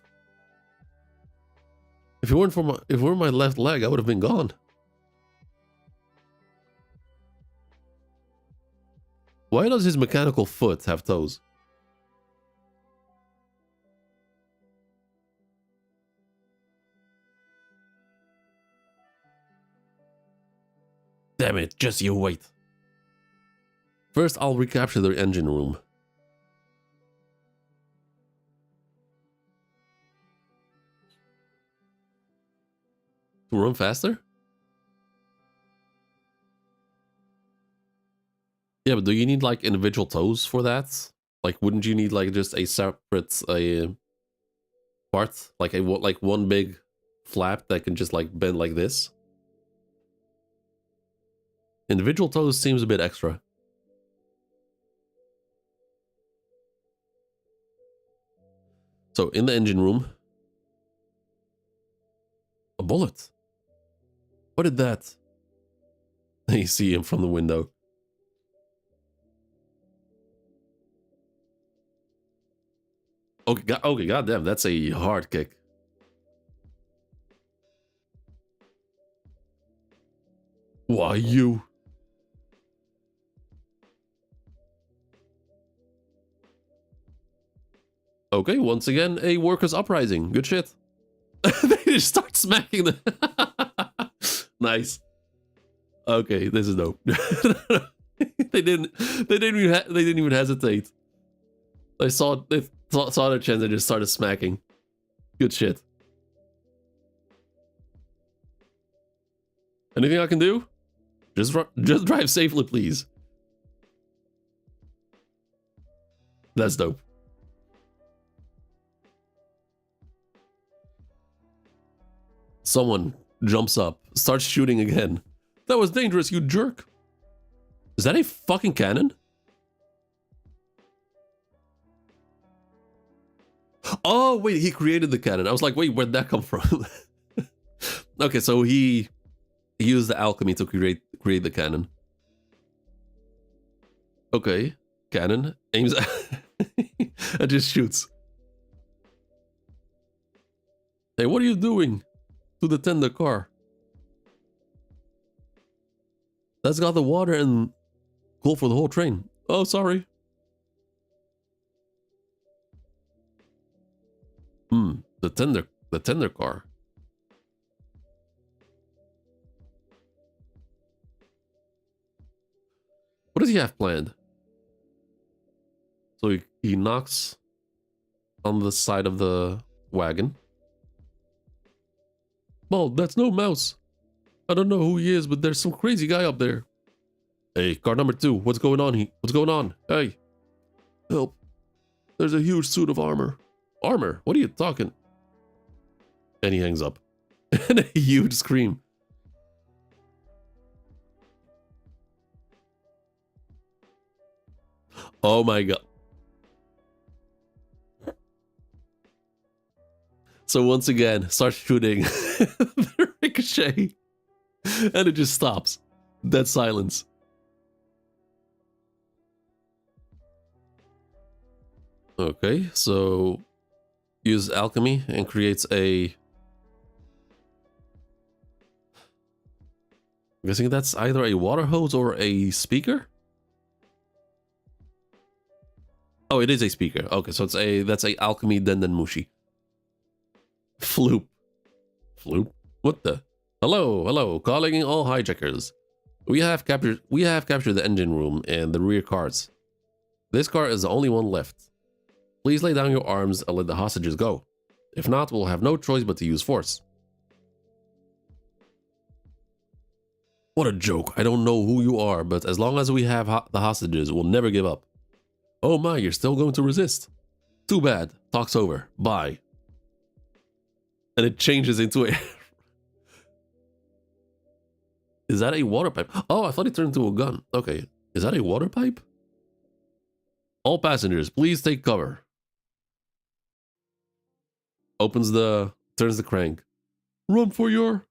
If it weren't for my left leg, I would have been gone. Why does his mechanical foot have toes? Damn it, just you wait. First, I'll recapture the engine room. To run faster? Yeah, but do you need like individual toes for that? Like, wouldn't you need like just a separate part, like one big flap that can just like bend like this? Individual toes seems a bit extra. So in the engine room, a bullet. What did that? You see him from the window. Okay, goddamn, that's a hard kick. Why you? Okay, once again, a workers' uprising. Good shit. They just start smacking the... Nice. Okay, this is dope. They didn't even hesitate. They saw their chance and just started smacking. Good shit. Anything I can do? Just drive safely, please. That's dope. Someone jumps up, starts shooting again. That was dangerous, you jerk. Is that a fucking cannon? Oh, wait, he created the cannon. I was like, wait, where'd that come from? Okay, so he used the alchemy to create the cannon. Okay. Cannon. Aims and just shoots. Hey, what are you doing to the tender car? That's got the water and coal for the whole train. Oh, sorry. The tender car. What does he have planned? So he knocks on the side of the wagon. Well, that's no mouse. I don't know who he is, but there's some crazy guy up there. Hey, car number 2, what's going on? What's going on? Hey, help. There's a huge suit of armor. Armor? What are you talking? And he hangs up. And a huge scream. Oh my god. So once again, starts shooting the ricochet. And it just stops. Dead silence. Okay, so use alchemy and creates a... I'm guessing that's either a water hose or a speaker? Oh, it is a speaker. Okay, so that's a alchemy Dendenmushi. Floop. Floop? What the? Hello, calling all hijackers. We have captured the engine room and the rear cars. This car is the only one left. Please lay down your arms and let the hostages go. If not, we'll have no choice but to use force. What a joke. I don't know who you are, but as long as we have the hostages, we'll never give up. Oh my, you're still going to resist. Too bad. Talk's over. Bye. And it changes into a... Is that a water pipe? Oh, I thought it turned into a gun. Okay. Is that a water pipe? All passengers, please take cover. Turns the crank. Run for your...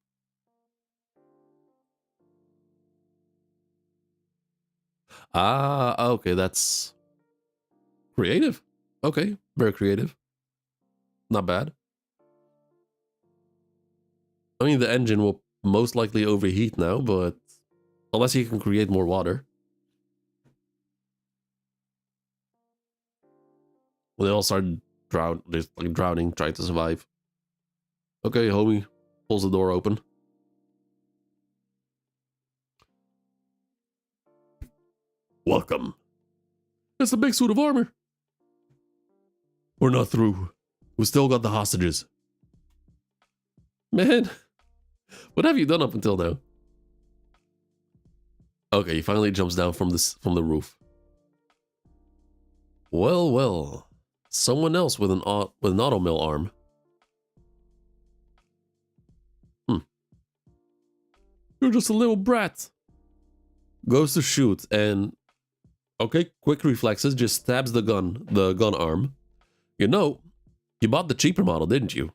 Ah, okay, that's creative. Okay, very creative. Not bad. I mean, the engine will most likely overheat now, but unless you can create more water. Well, they all start drowning, trying to survive. Okay, homie pulls the door open. Welcome. It's a big suit of armor. We're not through. We still got the hostages. Man, what have you done up until now? Okay, he finally jumps down from the roof. Well. Someone else with an automill arm. You're just a little brat. Goes to shoot and... Okay, quick reflexes, just stabs the gun arm. You know, you bought the cheaper model, didn't you?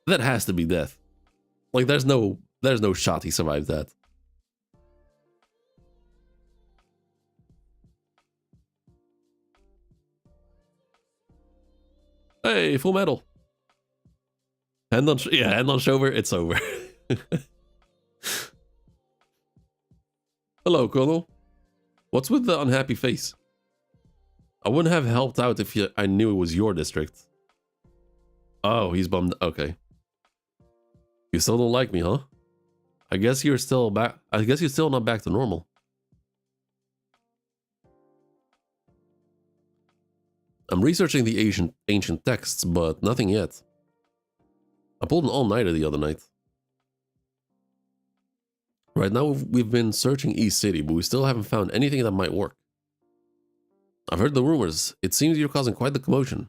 That has to be death. Like, there's no shot he survived that. Hey, full metal. Hand on shoulder, it's over. Hello, Colonel. What's with the unhappy face? I wouldn't have helped out if I knew it was your district. Oh, he's bummed. Okay. You still don't like me, huh? I guess you're still not back to normal. I'm researching the ancient texts, but nothing yet. I pulled an all-nighter the other night. Right now, we've been searching East City, but we still haven't found anything that might work. I've heard the rumors. It seems you're causing quite the commotion.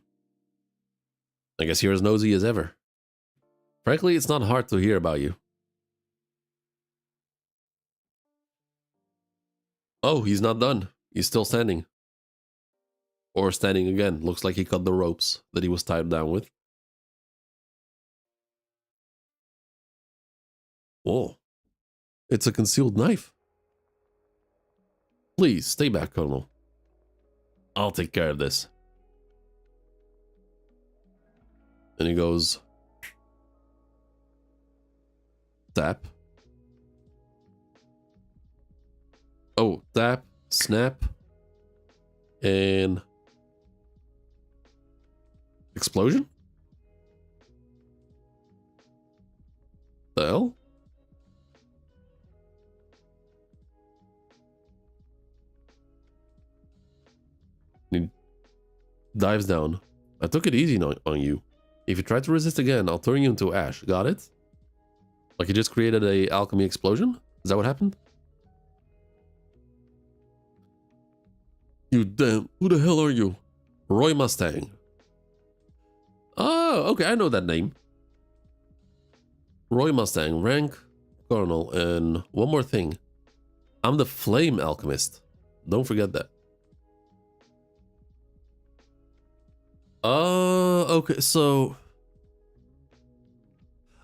I guess you're as nosy as ever. Frankly, it's not hard to hear about you. Oh, he's not done. He's still standing. Or standing again. Looks like he cut the ropes that he was tied down with. Whoa. It's a concealed knife. Please, stay back, Colonel. I'll take care of this. And he goes... Tap. Oh, tap, snap, and... explosion? The hell? He dives down. I took it easy on you. If you try to resist again, I'll turn you into ash. Got it? Like you just created a alchemy explosion? Is that what happened? You damn... Who the hell are you? Roy Mustang. Oh, okay, I know that name. Roy Mustang, rank Colonel, and one more thing. I'm the Flame Alchemist. Don't forget that. Okay, so...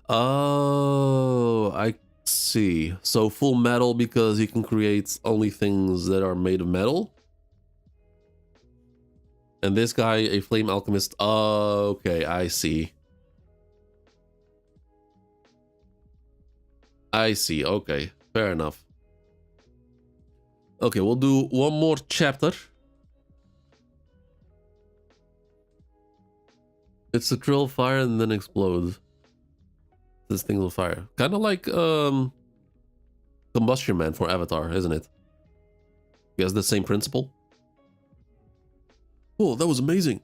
Oh, I see. So full metal because he can create only things that are made of metal? And this guy, a flame alchemist. Okay, I see. I see, okay. Fair enough. Okay, we'll do one more chapter. It's a drill fire and then explodes. This thing will fire. Kind of like Combustion Man for Avatar, isn't it? He has the same principle. Oh, that was amazing.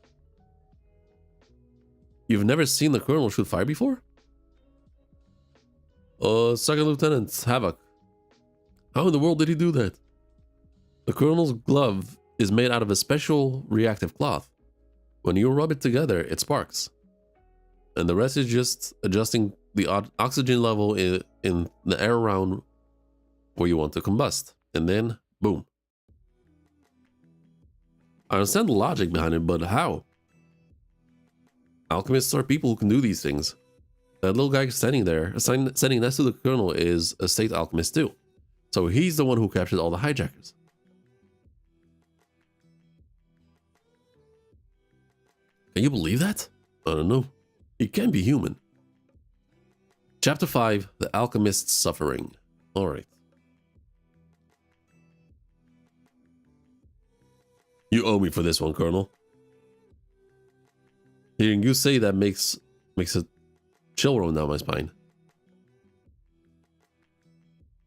You've never seen the Colonel shoot fire before? Second Lieutenant Havoc. How in the world did he do that? The Colonel's glove is made out of a special reactive cloth. When you rub it together, it sparks. And the rest is just adjusting the oxygen level in the air around where you want to combust. And then, boom. I understand the logic behind it, but how? Alchemists are people who can do these things. That little guy standing there, standing next to the Colonel, is a state alchemist too. So he's the one who captured all the hijackers. Can you believe that? I don't know. He can be human. Chapter 5, The Alchemist's Suffering. Alright. You owe me for this one, Colonel. Hearing you say that makes a chill run down my spine.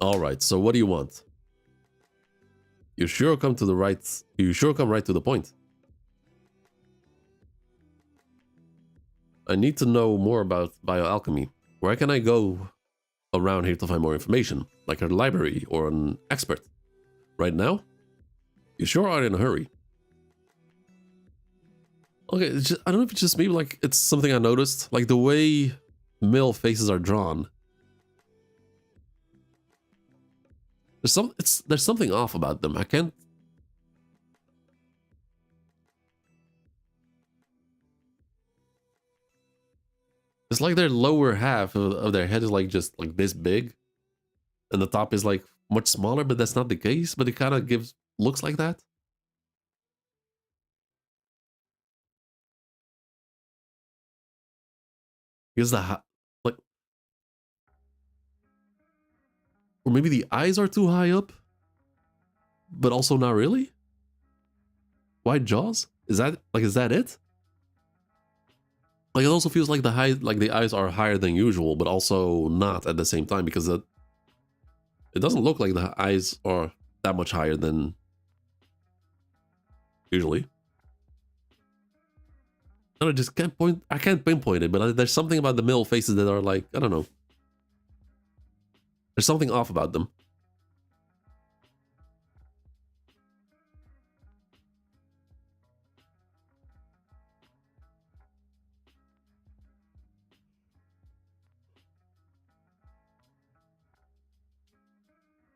Alright, so what do you want? You sure come right to the point. I need to know more about bioalchemy. Where can I go around here to find more information? Like a library or an expert? Right now? You sure are in a hurry. Okay, I don't know if it's just me, but like it's something I noticed. Like the way male faces are drawn. There's something off about them. I can't. It's like their lower half of their head is like just like this big, and the top is like much smaller. But that's not the case. But it kind of looks like that. Because like, or maybe the eyes are too high up, but also not really. Wide jaws? Is that it? Like it also feels like the eyes are higher than usual, but also not at the same time because it doesn't look like the eyes are that much higher than usually. I just can't pinpoint it, but there's something about the male faces that are like, I don't know. There's something off about them.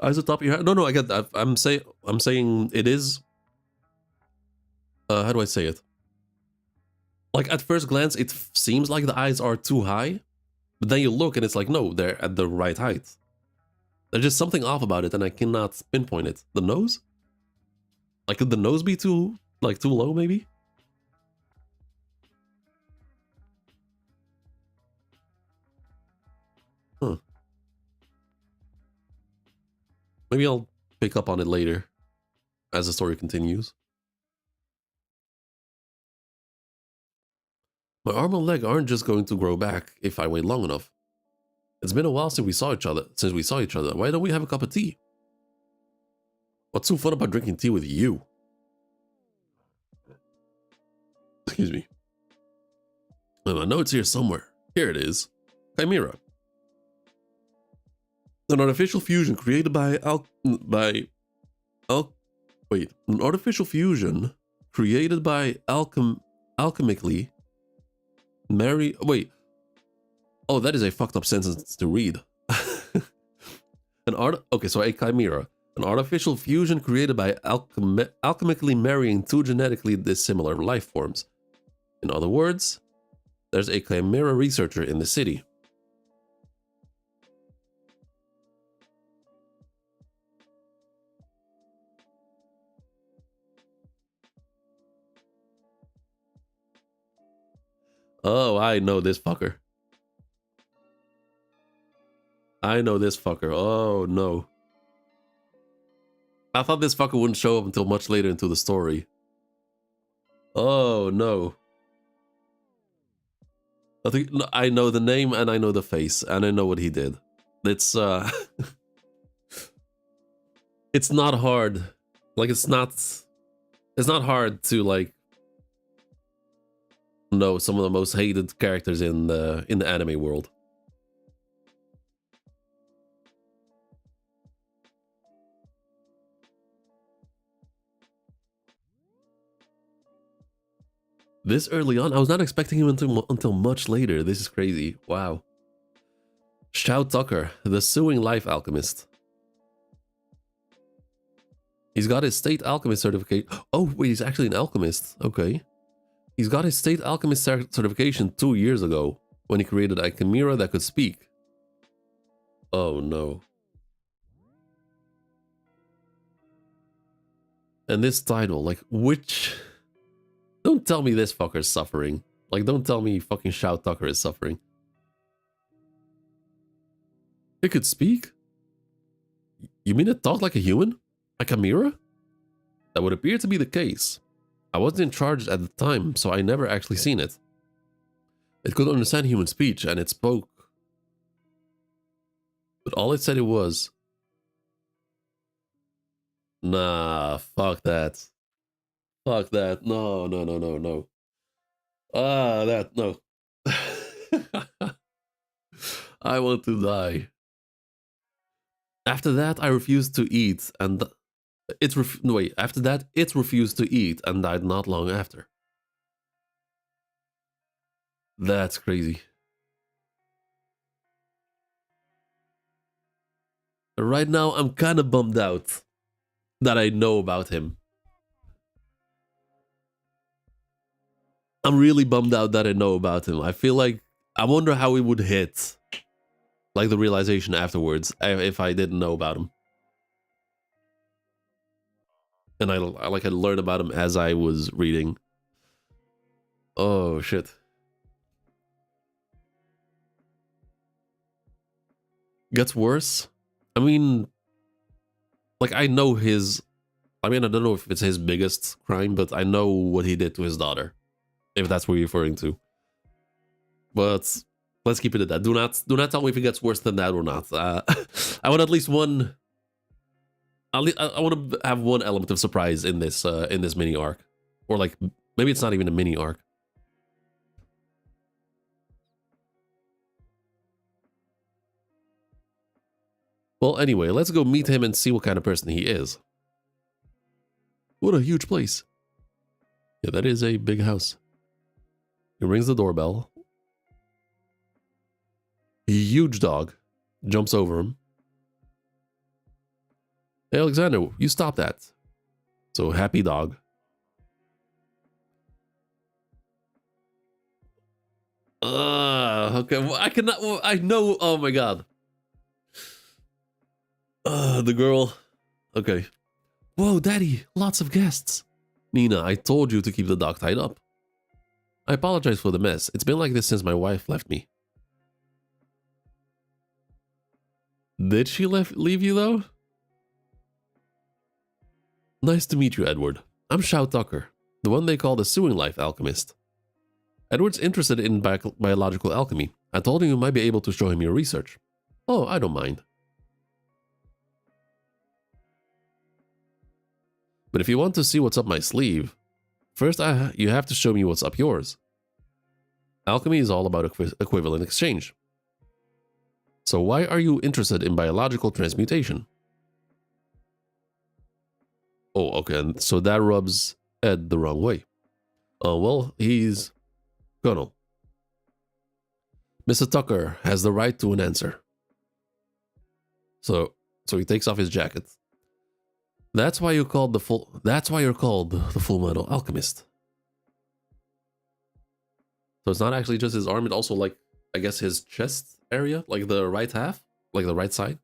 Eyes at the top of your head. No, I get that. I'm saying it is. How do I say it? Like at first glance, it seems like the eyes are too high, but then you look and it's like no, they're at the right height. There's just something off about it, and I cannot pinpoint it. The nose? Like could the nose be too low maybe? Huh. Maybe I'll pick up on it later as the story continues. My arm and leg aren't just going to grow back if I wait long enough. It's been a while since we saw each other. Why don't we have a cup of tea? What's so fun about drinking tea with you? Excuse me. I know it's here somewhere. Here it is. Chimera. An artificial fusion created by an artificial fusion created by alchemically oh, that is a fucked up sentence to read. A chimera, an artificial fusion created by alchemically marrying two genetically dissimilar life forms. In other words, there's a chimera researcher in the city. Oh, I know this fucker. Oh, no. I thought this fucker wouldn't show up until much later into the story. Oh, no. I know the name and I know the face and I know what he did. It's, it's not hard. Like, it's not hard to, like, know some of the most hated characters in the anime world. This early on, I was not expecting him until much later. This is crazy. Wow. Shao Tucker, the suing life alchemist. He's got his state alchemist certificate. Oh, wait, he's actually an alchemist. Okay. He's got his state alchemist certification 2 years ago when he created a chimera that could speak. Oh no. And this title, like, which... Don't tell me this fucker's suffering. Like, don't tell me fucking Shao Tucker is suffering. It could speak? You mean it talked like a human? A chimera? That would appear to be the case. I wasn't in charge at the time, so I never actually seen it. It could understand human speech, and it spoke. But all it said it was... Nah, fuck that. Fuck that. No. No. I want to die. After that, I refused to eat, and after that, it refused to eat and died not long after. That's crazy. Right now, I'm kind of bummed out that I know about him. I'm really bummed out that I know about him. I feel like, I wonder how it would hit, like the realization afterwards, if I didn't know about him. And I learned about him as I was reading. Oh, shit. Gets worse? I mean, like, I know his... I mean, I don't know if it's his biggest crime, but I know what he did to his daughter. If that's what you're referring to. But let's keep it at that. Do not tell me if it gets worse than that or not. I want at least one... I want to have one element of surprise in this mini arc. Or like, maybe it's not even a mini arc. Well, anyway, let's go meet him and see what kind of person he is. What a huge place. Yeah, that is a big house. He rings the doorbell. A huge dog jumps over him. Hey, Alexander, you stop that. So, happy dog. Okay, well, I cannot. Well, I know. Oh my god. The girl. Okay. Whoa, daddy, lots of guests. Nina, I told you to keep the dog tied up. I apologize for the mess. It's been like this since my wife left me. Did she leave you though? Nice to meet you, Edward. I'm Shao Tucker, the one they call the Sewing Life Alchemist. Edward's interested in biological alchemy. I told him you might be able to show him your research. Oh, I don't mind. But if you want to see what's up my sleeve, first you have to show me what's up yours. Alchemy is all about equivalent exchange. So why are you interested in biological transmutation? Oh, okay, and so that rubs Ed the wrong way. Oh, well, he's Colonel. Mr. Tucker has the right to an answer. So he takes off his jacket. That's why you're called the fullmetal alchemist. So it's not actually just his arm, it's also like, I guess, his chest area, like the right half, like the right side.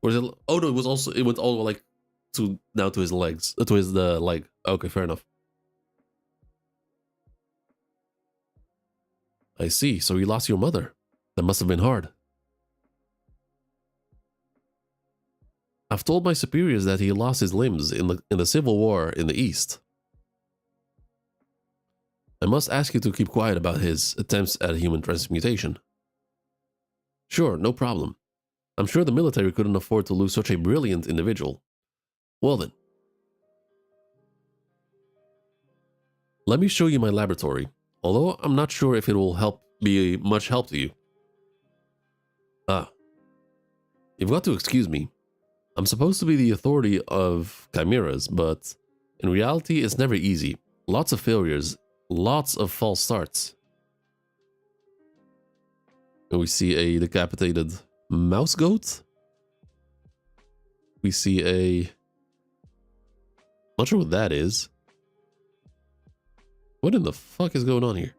Or is it? Oh no, it went all like down to his legs, to his leg. Okay, fair enough. I see. So you lost your mother. That must have been hard. I've told my superiors that he lost his limbs in the Civil War in the East. I must ask you to keep quiet about his attempts at human transmutation. Sure, no problem. I'm sure the military couldn't afford to lose such a brilliant individual. Well then. Let me show you my laboratory, although I'm not sure if it will be much help to you. You've got to excuse me. I'm supposed to be the authority of chimeras, but in reality it's never easy. Lots of failures, lots of false starts. And we see a decapitated mouse goat. We see a... Not sure what that is. What in the fuck is going on here?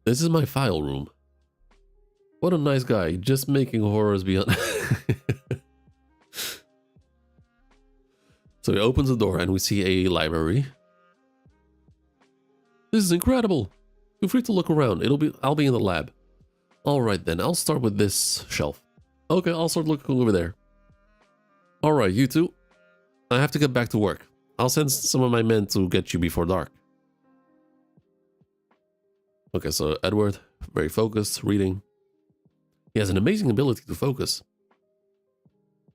This is my file room. What a nice guy, just making horrors beyond... So he opens the door and we see a library. This is incredible. Feel free to look around. I'll be in the lab. Alright then, I'll start with this shelf. Okay, I'll start looking over there. Alright, you two. I have to get back to work. I'll send some of my men to get you before dark. Okay, so Edward, very focused, reading. He has an amazing ability to focus.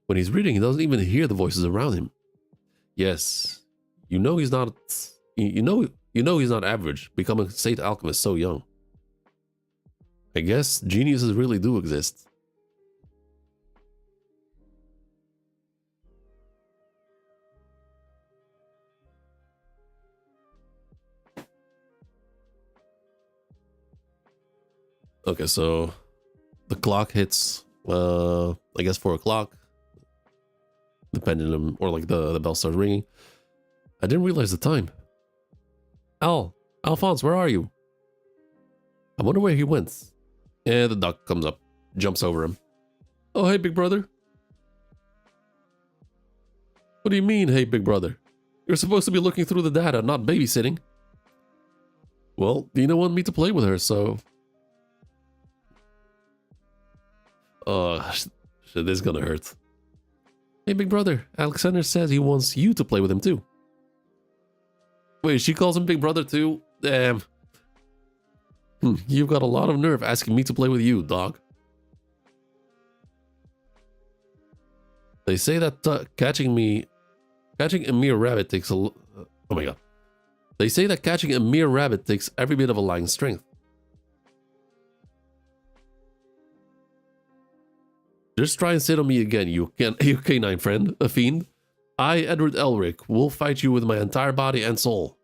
When he's reading, he doesn't even hear the voices around him. Yes, you know he's not. You know he's not average. Becoming a state alchemist so young. I guess geniuses really do exist. Okay, so the clock hits, I guess 4 o'clock. The pendulum, or like the bell starts ringing. I didn't realize the time. Alphonse, where are you? I wonder where he went. Yeah, the duck comes up, jumps over him. Oh, hey, big brother. What do you mean, hey, big brother? You're supposed to be looking through the data, not babysitting. Well, Dina wanted me to play with her, so... Oh, shit, this is gonna hurt. Hey, big brother, Alexander says he wants you to play with him too. Wait, she calls him big brother too? Damn. You've got a lot of nerve asking me to play with you, dog. They say that catching a mere rabbit takes oh my god. They say that catching a mere rabbit takes every bit of a lion's strength. Just try and sit on me again, you canine friend, a fiend. I, Edward Elric, will fight you with my entire body and soul.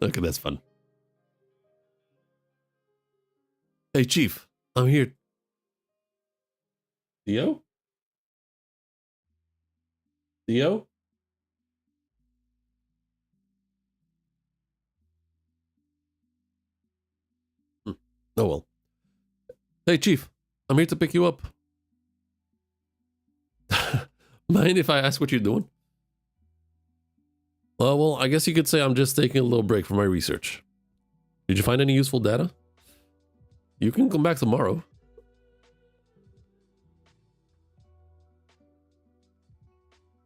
Okay, that's fun. Hey, Chief, I'm here. Theo? Theo? Oh, well. Hey, Chief, I'm here to pick you up. Mind if I ask what you're doing? Well, I guess you could say I'm just taking a little break from my research. Did you find any useful data? You can come back tomorrow.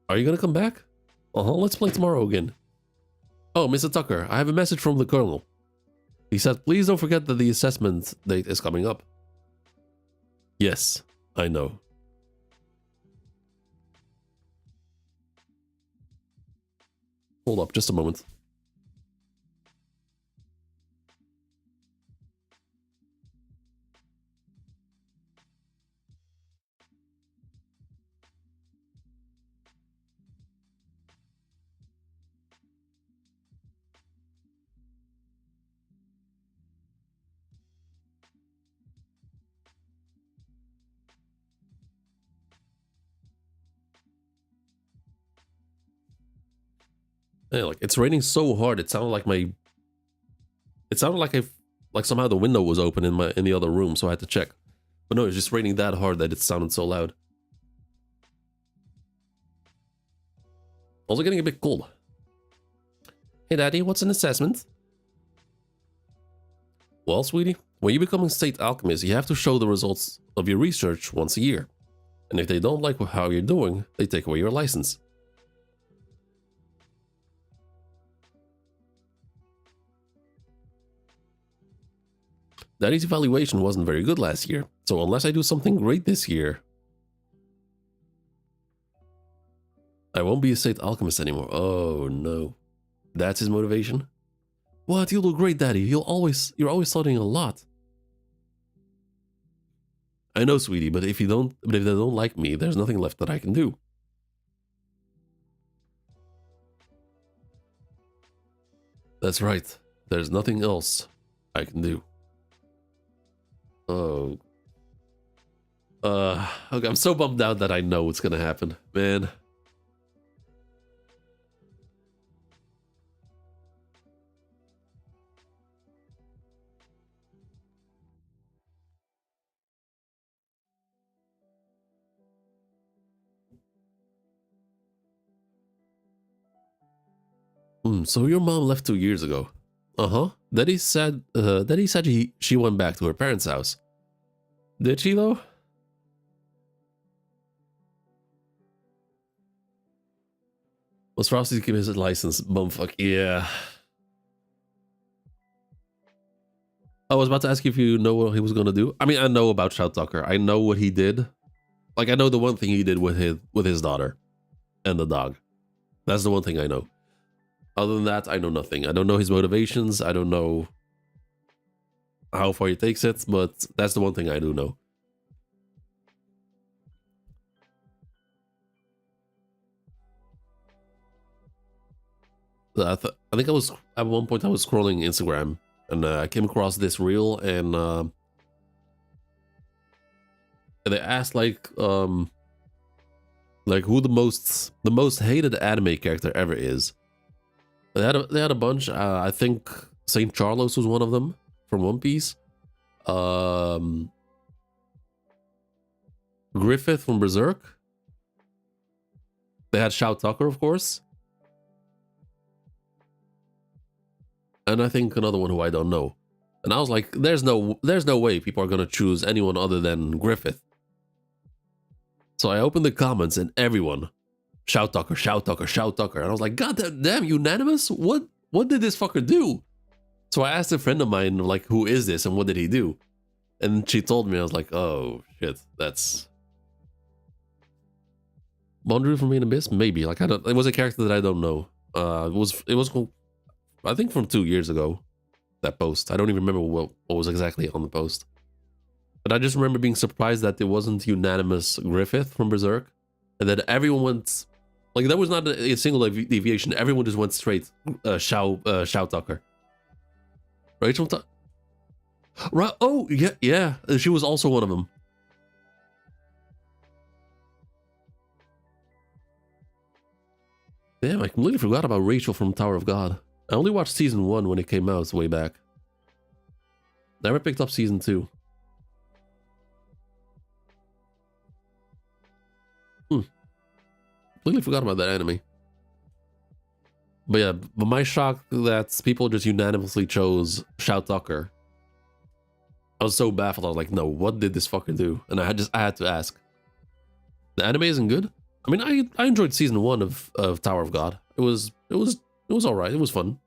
Are you gonna come back? Let's play tomorrow again. Oh, Mr. Tucker, I have a message from the Colonel. He said, please don't forget that the assessment date is coming up. Yes, I know. Hold up, just a moment. Yeah, like it's raining so hard. It sounded like like somehow the window was open in the other room, so I had to check. But no, it's just raining that hard that it sounded so loud. Also getting a bit cold. Hey, Daddy, what's an assessment? Well, sweetie, when you become a state alchemist, you have to show the results of your research once a year. And if they don't like how you're doing, they take away your license. Daddy's evaluation wasn't very good last year, so unless I do something great this year, I won't be a state alchemist anymore. Oh no. That's his motivation? What? You'll do great, Daddy. You're always studying a lot. I know, sweetie, but if they don't like me, there's nothing left that I can do. That's right. There's nothing else I can do. Oh. Okay, I'm so bummed out that I know what's gonna happen, man. So your mom left 2 years ago. Daddy said she went back to her parents' house. Did she though? Was Frosty to give his license? Bumfuck, yeah. I was about to ask you if you know what he was gonna do. I mean, I know about Shout Tucker. I know what he did. Like, I know the one thing he did with his daughter and the dog. That's the one thing I know. Other than that, I know nothing. I don't know his motivations. I don't know how far he takes it, but that's the one thing I do know. I think I was at one point I was scrolling Instagram and I came across this reel and they asked like who the most hated anime character ever is. They had a bunch. I think Saint Charlos was one of them from One Piece. Griffith from Berserk. They had Shout Tucker, of course. And I think another one who I don't know. And I was like, there's no way people are gonna choose anyone other than Griffith. So I opened the comments and everyone, Shout Tucker, Shout Tucker, Shout Tucker. And I was like, God damn, unanimous? What did this fucker do? So I asked a friend of mine, like, who is this and what did he do? And she told me. I was like, oh shit, that's Mondru from Main Abyss? Maybe. Like, it was a character that I don't know. It was I think from 2 years ago, that post. I don't even remember what was exactly on the post. But I just remember being surprised that it wasn't unanimous Griffith from Berserk, and that everyone went like that was not a single deviation. Everyone just went straight. Shao Tucker. Rachel. Right? Oh yeah. She was also one of them. Damn, I completely forgot about Rachel from Tower of God. I only watched season 1 when it came out way back. Never picked up season 2. Completely forgot about that anime. But yeah, but my shock that people just unanimously chose Shao Tucker. I was so baffled. I was like, no, what did this fucker do? And I had to ask. The anime isn't good. I mean, I enjoyed season 1 of Tower of God. It was alright. It was fun.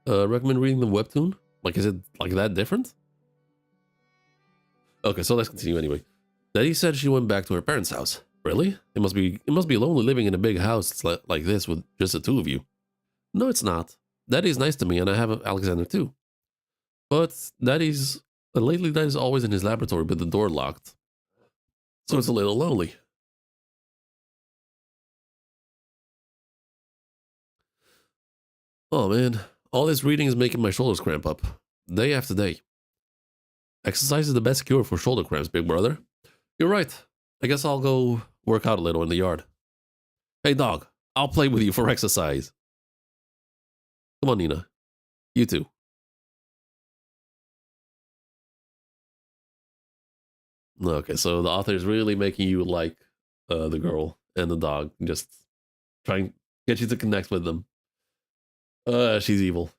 Recommend reading the webtoon? Like, is it like that different? Okay, so let's continue anyway. Daddy said she went back to her parents' house. Really? It must be lonely living in a big house like this with just the two of you. No, it's not. Daddy's nice to me, and I have Alexander too. But lately Daddy's always in his laboratory with the door locked. So it's a little lonely. Oh man, all this reading is making my shoulders cramp up, day after day. Exercise is the best cure for shoulder cramps, big brother. You're right. I guess I'll go work out a little in the yard. Hey dog, I'll play with you for exercise. Come on, Nina. You too. Okay, so the author is really making you like the girl and the dog, just trying to get you to connect with them. She's evil.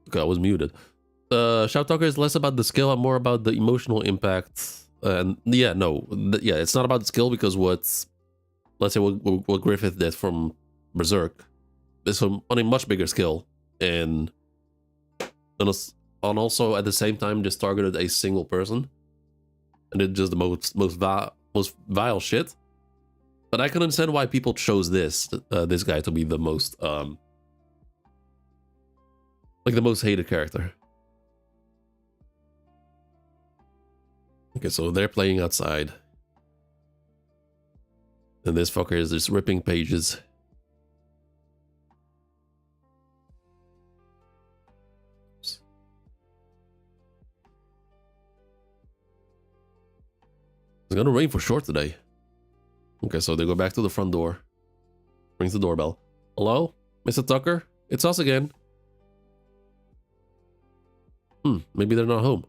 Okay, I was muted. Shout Talker is less about the skill and more about the emotional impact. And yeah, no, it's not about the skill because let's say what Griffith did from Berserk is on a much bigger scale and also at the same time just targeted a single person and did just the most vile shit. But I can understand why people chose this guy to be the most like the most hated character. Okay, so they're playing outside. And this fucker is just ripping pages. Oops. It's gonna rain for sure today. Okay, so they go back to the front door. Rings the doorbell. Hello? Mr. Tucker? It's us again. Maybe they're not home.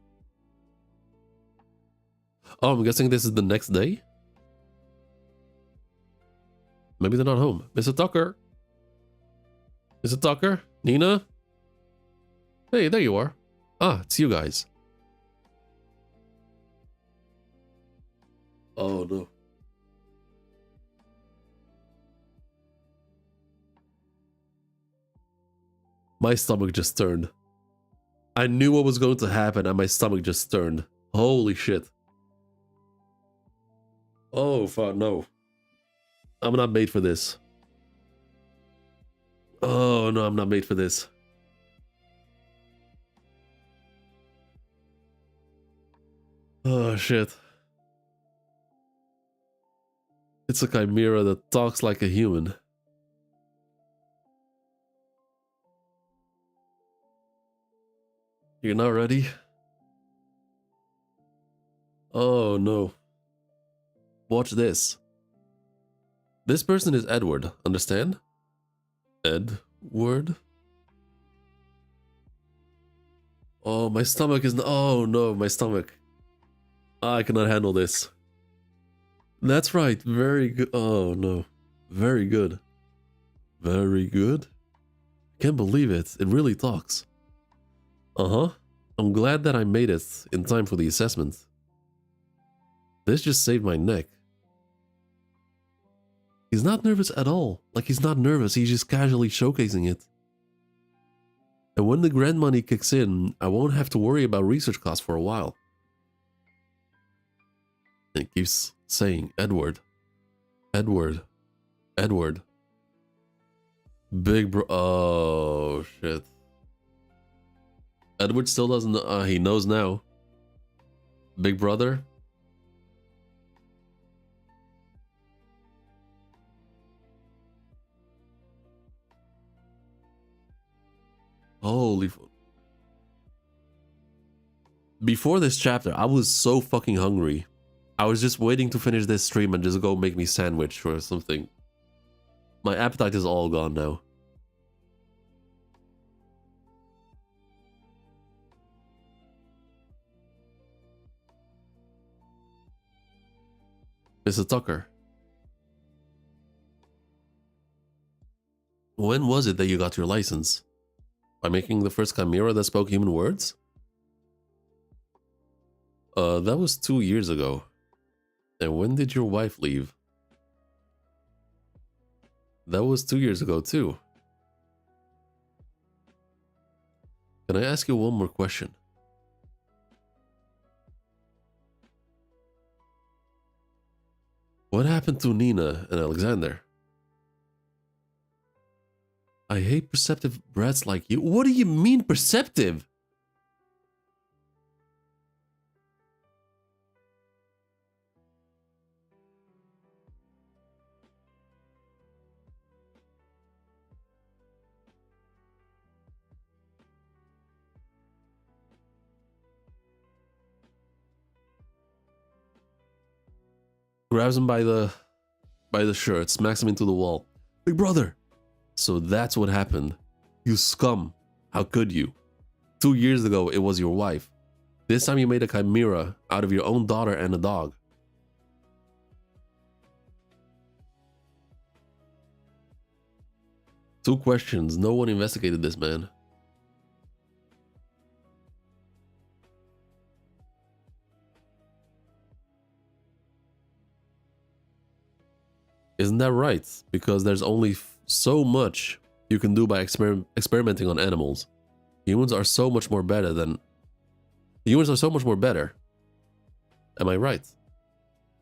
Oh, I'm guessing this is the next day? Maybe they're not home. Mr. Tucker? Mr. Tucker? Nina? Hey, there you are. Ah, it's you guys. Oh, no. My stomach just turned. I knew what was going to happen and my stomach just turned. Holy shit. Oh, fuck, no. I'm not made for this. Oh, no, I'm not made for this. Oh, shit. It's a chimera that talks like a human. You're not ready? Oh, no. Watch this. This person is Edward, understand? Edward? Oh, my stomach is... Oh, no, my stomach. I cannot handle this. That's right, very good. Oh, no. Very good. Very good? Can't believe it. It really talks. Uh-huh. I'm glad that I made it in time for the assessment. This just saved my neck. He's not nervous at all. Like, he's not nervous, he's just casually showcasing it. And when the grant money kicks in, I won't have to worry about research costs for a while. And it keeps saying, Edward. Edward. Edward. Big bro. Oh, shit. Edward still doesn't know. He knows now. Big brother. Holy. Before this chapter, I was so fucking hungry. I was just waiting to finish this stream and just go make me sandwich or something. My appetite is all gone now. Mr. Tucker. When was it that you got your license? By making the first chimera that spoke human words? That was 2 years ago. And when did your wife leave? That was 2 years ago too. Can I ask you one more question? What happened to Nina and Alexander? I hate perceptive brats like you. What do you mean perceptive? Grabs him by the shirt, smacks him into the wall. Big brother! So that's what happened. You scum. How could you? 2 years ago, it was your wife. This time you made a chimera out of your own daughter and a dog. Two questions. No one investigated this, man. Isn't that right? Because there's only so much you can do by experimenting on animals. Humans are so much more better than... Humans are so much more better. Am I right?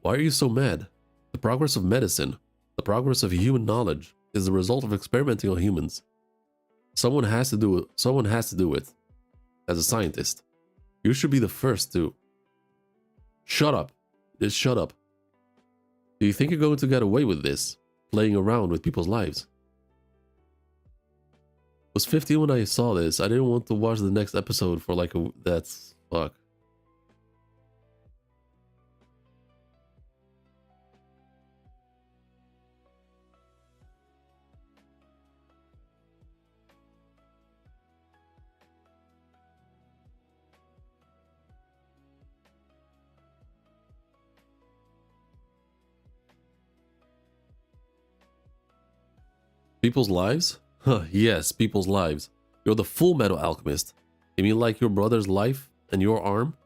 Why are you so mad? The progress of medicine, the progress of human knowledge, is the result of experimenting on humans. Someone has to do it. Someone has to do it. As a scientist. You should be the first to... Shut up. Just shut up. Do you think you're going to get away with this? Playing around with people's lives? I was 15 when I saw this. I didn't want to watch the next episode for like a... That's... Fuck. People's lives? Huh, yes, people's lives. You're the full-metal alchemist. You mean like your brother's life and your arm?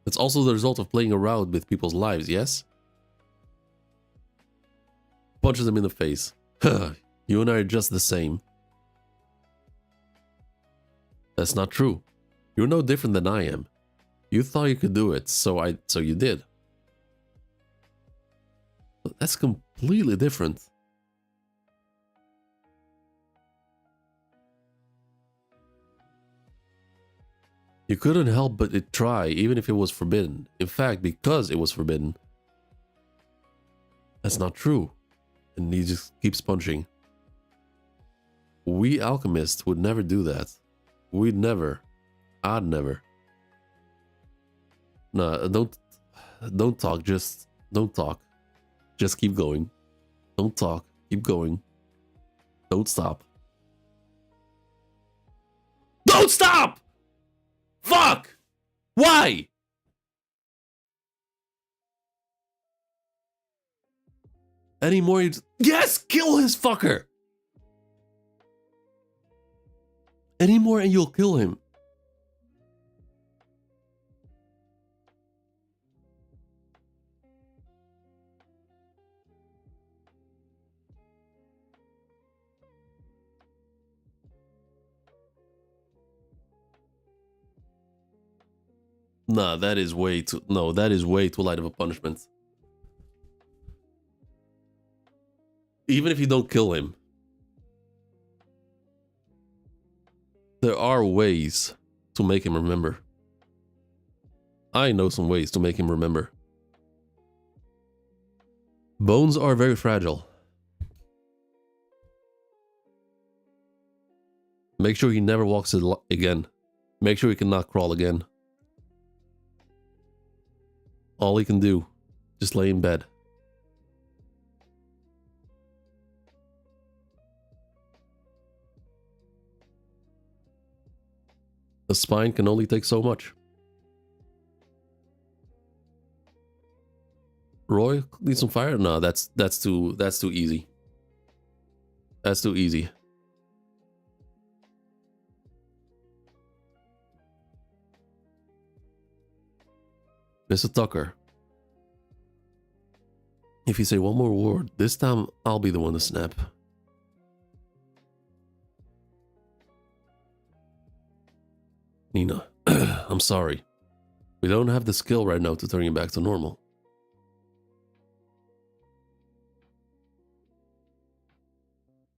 It's also the result of playing around with people's lives, yes? Punches him in the face. Huh, you and I are just the same. That's not true. You're no different than I am. You thought you could do it, so you did. But that's completely different. You couldn't help but try, even if it was forbidden. In fact, because it was forbidden. That's not true. And he just keeps punching. We alchemists would never do that. We'd never. I'd never. Nah, don't talk, just don't talk. Just keep going. Don't talk, keep going. Don't stop. Don't stop! Fuck! Why? Any more? Yes! Kill his fucker! Any more and you'll kill him. Nah, that is way too... No, that is way too light of a punishment. Even if you don't kill him, there are ways to make him remember. I know some ways to make him remember. Bones are very fragile. Make sure he never walks again. Make sure he cannot crawl again. All he can do, just lay in bed. The spine can only take so much. Roy needs some fire? No, that's too easy. That's too easy. Mr. Tucker. If you say one more word, this time I'll be the one to snap. Nina, I'm sorry. We don't have the skill right now to turn you back to normal.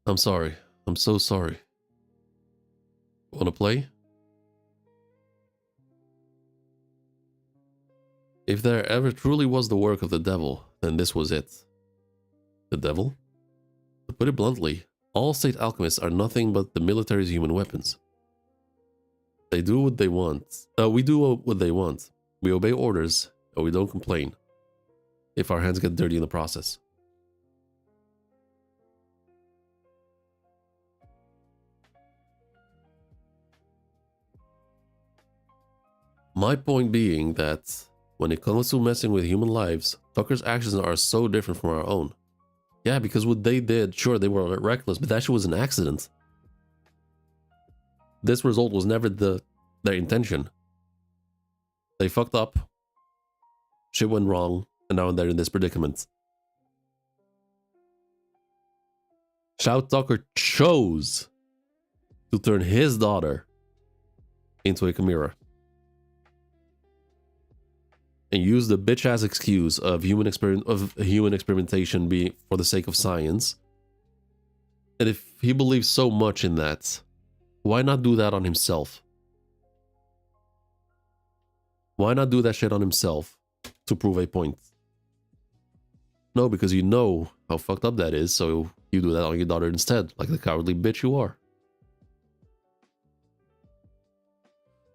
I'm sorry. I'm so sorry. Wanna play? If there ever truly was the work of the devil, then this was it. The devil? To put it bluntly, all state alchemists are nothing but the military's human weapons. They do what they want. We do what they want. We obey orders, and we don't complain if our hands get dirty in the process. My point being that when it comes to messing with human lives, Tucker's actions are so different from our own. Yeah, because what they did, sure, they were reckless, but that shit was an accident. This result was never their intention. They fucked up, shit went wrong, and now they're in this predicament. Shao Tucker chose to turn his daughter into a chimera. And use the bitch-ass excuse of human experimentation being for the sake of science. And if he believes so much in that, why not do that on himself? Why not do that shit on himself to prove a point? No, because you know how fucked up that is, so you do that on your daughter instead, like the cowardly bitch you are.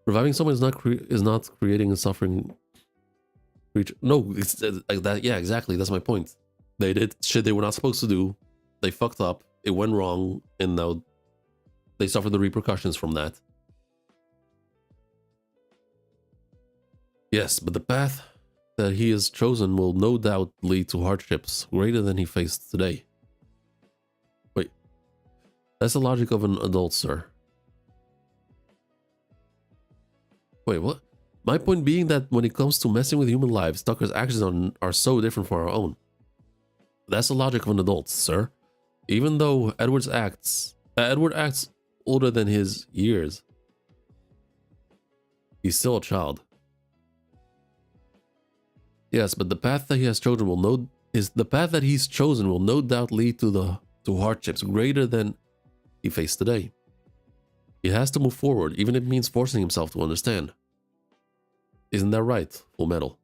Reviving someone is not creating a suffering... No, it's like that. Yeah, exactly. That's my point. They did shit they were not supposed to do. They fucked up. It went wrong, and now they suffer the repercussions from that. Yes, but the path that he has chosen will no doubt lead to hardships greater than he faced today. Wait, that's the logic of an adult, sir. Wait, what? My point being that when it comes to messing with human lives, Tucker's actions are so different from our own. That's the logic of an adult, sir. Even though Edward acts older than his years, he's still a child. Yes, but the path that he's chosen will no doubt lead to hardships greater than he faced today. He has to move forward, even if it means forcing himself to understand. Isn't that right, Fullmetal?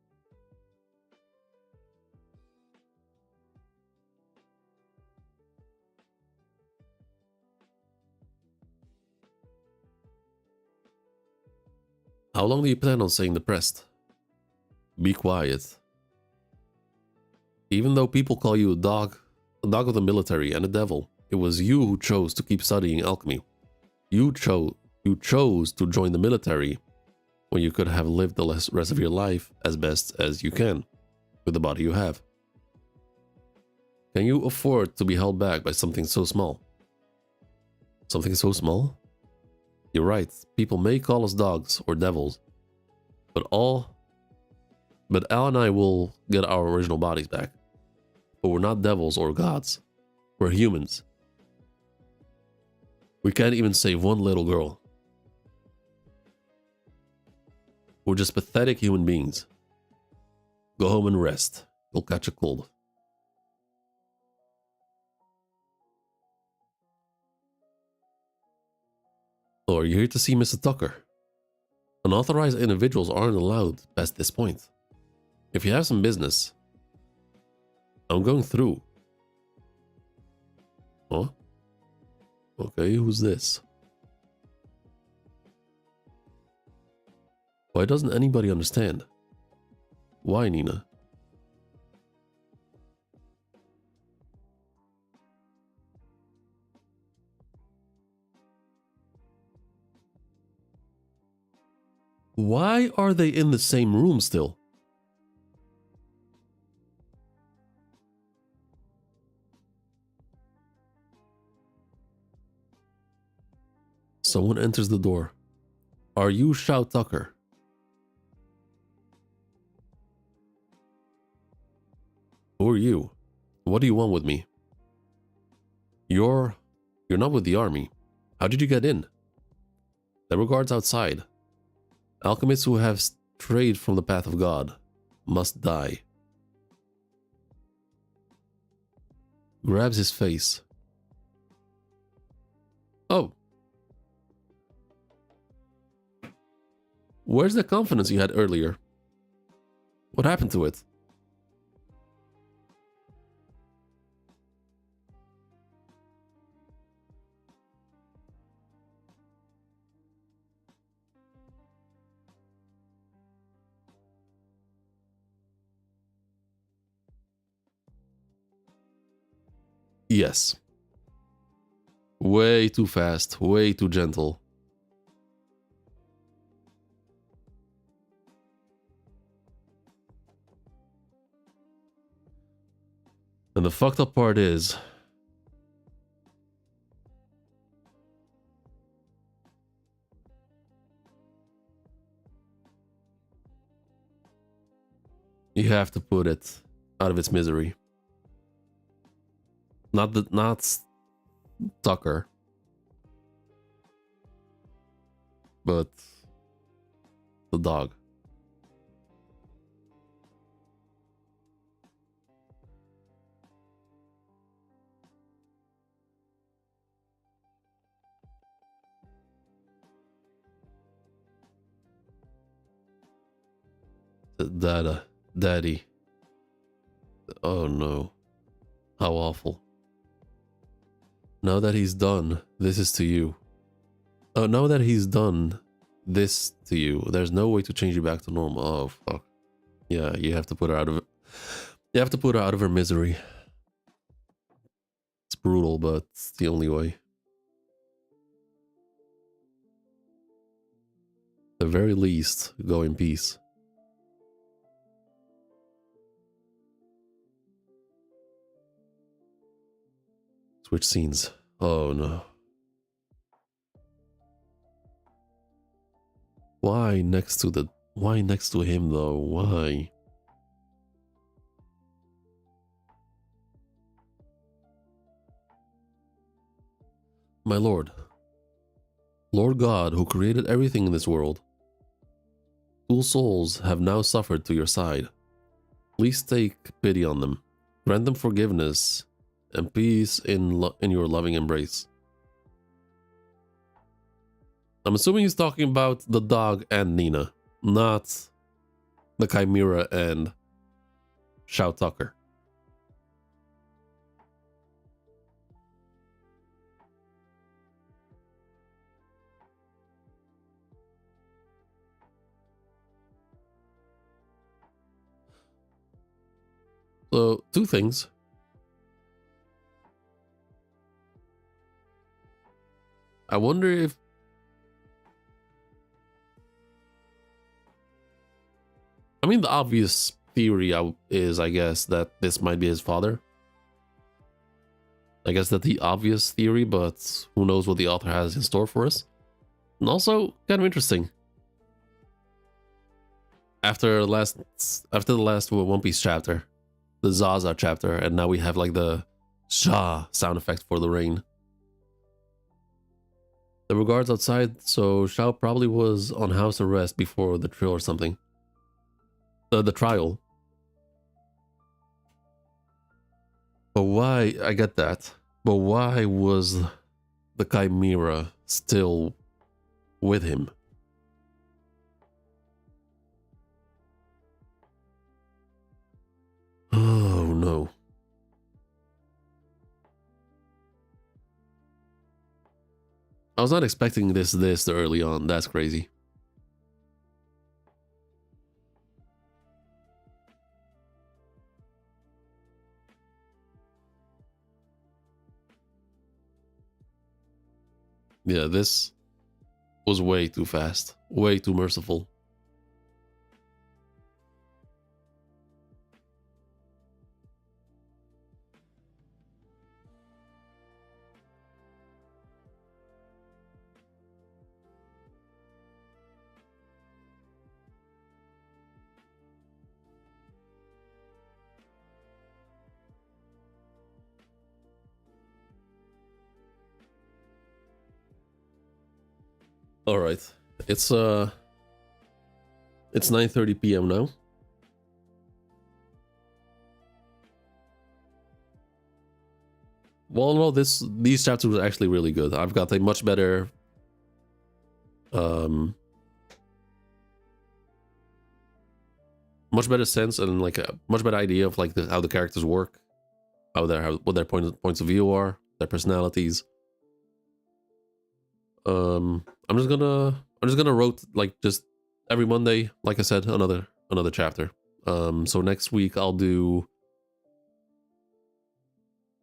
How long do you plan on staying depressed? Be quiet. Even though people call you a dog of the military and a devil, it was you who chose to keep studying alchemy. You chose to join the military when you could have lived the rest of your life as best as you can with the body you have. Can you afford to be held back by something so small? Something so small? You're right, people may call us dogs or devils, but Al and I will get our original bodies back. But we're not devils or gods. We're humans. We can't even save one little girl. We're just pathetic human beings. Go home and rest. You'll catch a cold. Oh, are you here to see Mr. Tucker? Unauthorized individuals aren't allowed past this point. If you have some business, I'm going through. Huh? Okay, who's this? Why doesn't anybody understand? Why, Nina? Why are they in the same room still? Someone enters the door. Are you Shao Tucker? Who are you? What do you want with me? You're not with the army. How did you get in? There were guards outside. Alchemists who have strayed from the path of God must die. Grabs his face. Oh. Where's the confidence you had earlier? What happened to it? Yes. Way too fast, way too gentle. And the fucked up part is, you have to put it out of its misery. Not Tucker, but the dog. Daddy. Oh no. How awful. Now that he's done, this is to you. Oh, now that he's done this to you, there's no way to change you back to normal. Oh, fuck. Yeah, you have to put her out of it. You have to put her out of her misery. It's brutal, but it's the only way. At the very least, go in peace. Switch scenes. Oh no. Why next to him though? Why? My lord. Lord God, who created everything in this world. 2 souls have now suffered to your side. Please take pity on them. Grant them forgiveness and peace in your loving embrace. I'm assuming he's talking about the dog and Nina, not the Chimera and Shao Tucker. So, 2 things. I wonder if the obvious theory is, I guess, that this might be his father. I guess that's the obvious theory, but who knows what the author has in store for us. And also, kind of interesting. After the last One Piece chapter, the Zaza chapter, and now we have like the Sha sound effect for the rain. There were guards outside, so Shao probably was on house arrest before the trial or something. The trial. But why? I get that. But why was the Chimera still with him? Oh no. I was not expecting this early on. That's crazy. Yeah, this was way too fast. Way too merciful. All right. It's 9:30 p.m. now. Well, no, these chapters were actually really good. I've got a much better sense and like a much better idea of like how the characters work, what their points of view are, their personalities. I'm just gonna wrote like just every Monday, like I said, another chapter. So next week I'll do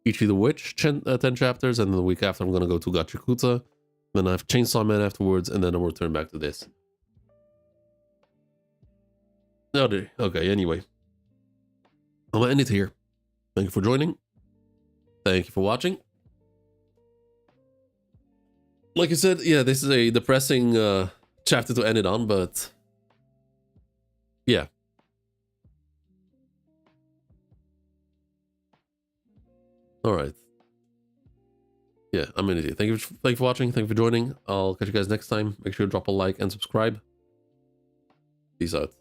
Ichi the Witch 10 chapters, and then the week after I'm gonna go to Gachakuta, then I have Chainsaw Man afterwards, and then I'll return back to this. Okay, anyway. I'm gonna end it here. Thank you for joining. Thank you for watching. Like I said, yeah, this is a depressing chapter to end it on, but yeah. All right. Yeah, I'm in it. Thank you for watching. Thank you for joining. I'll catch you guys next time. Make sure to drop a like and subscribe. Peace out.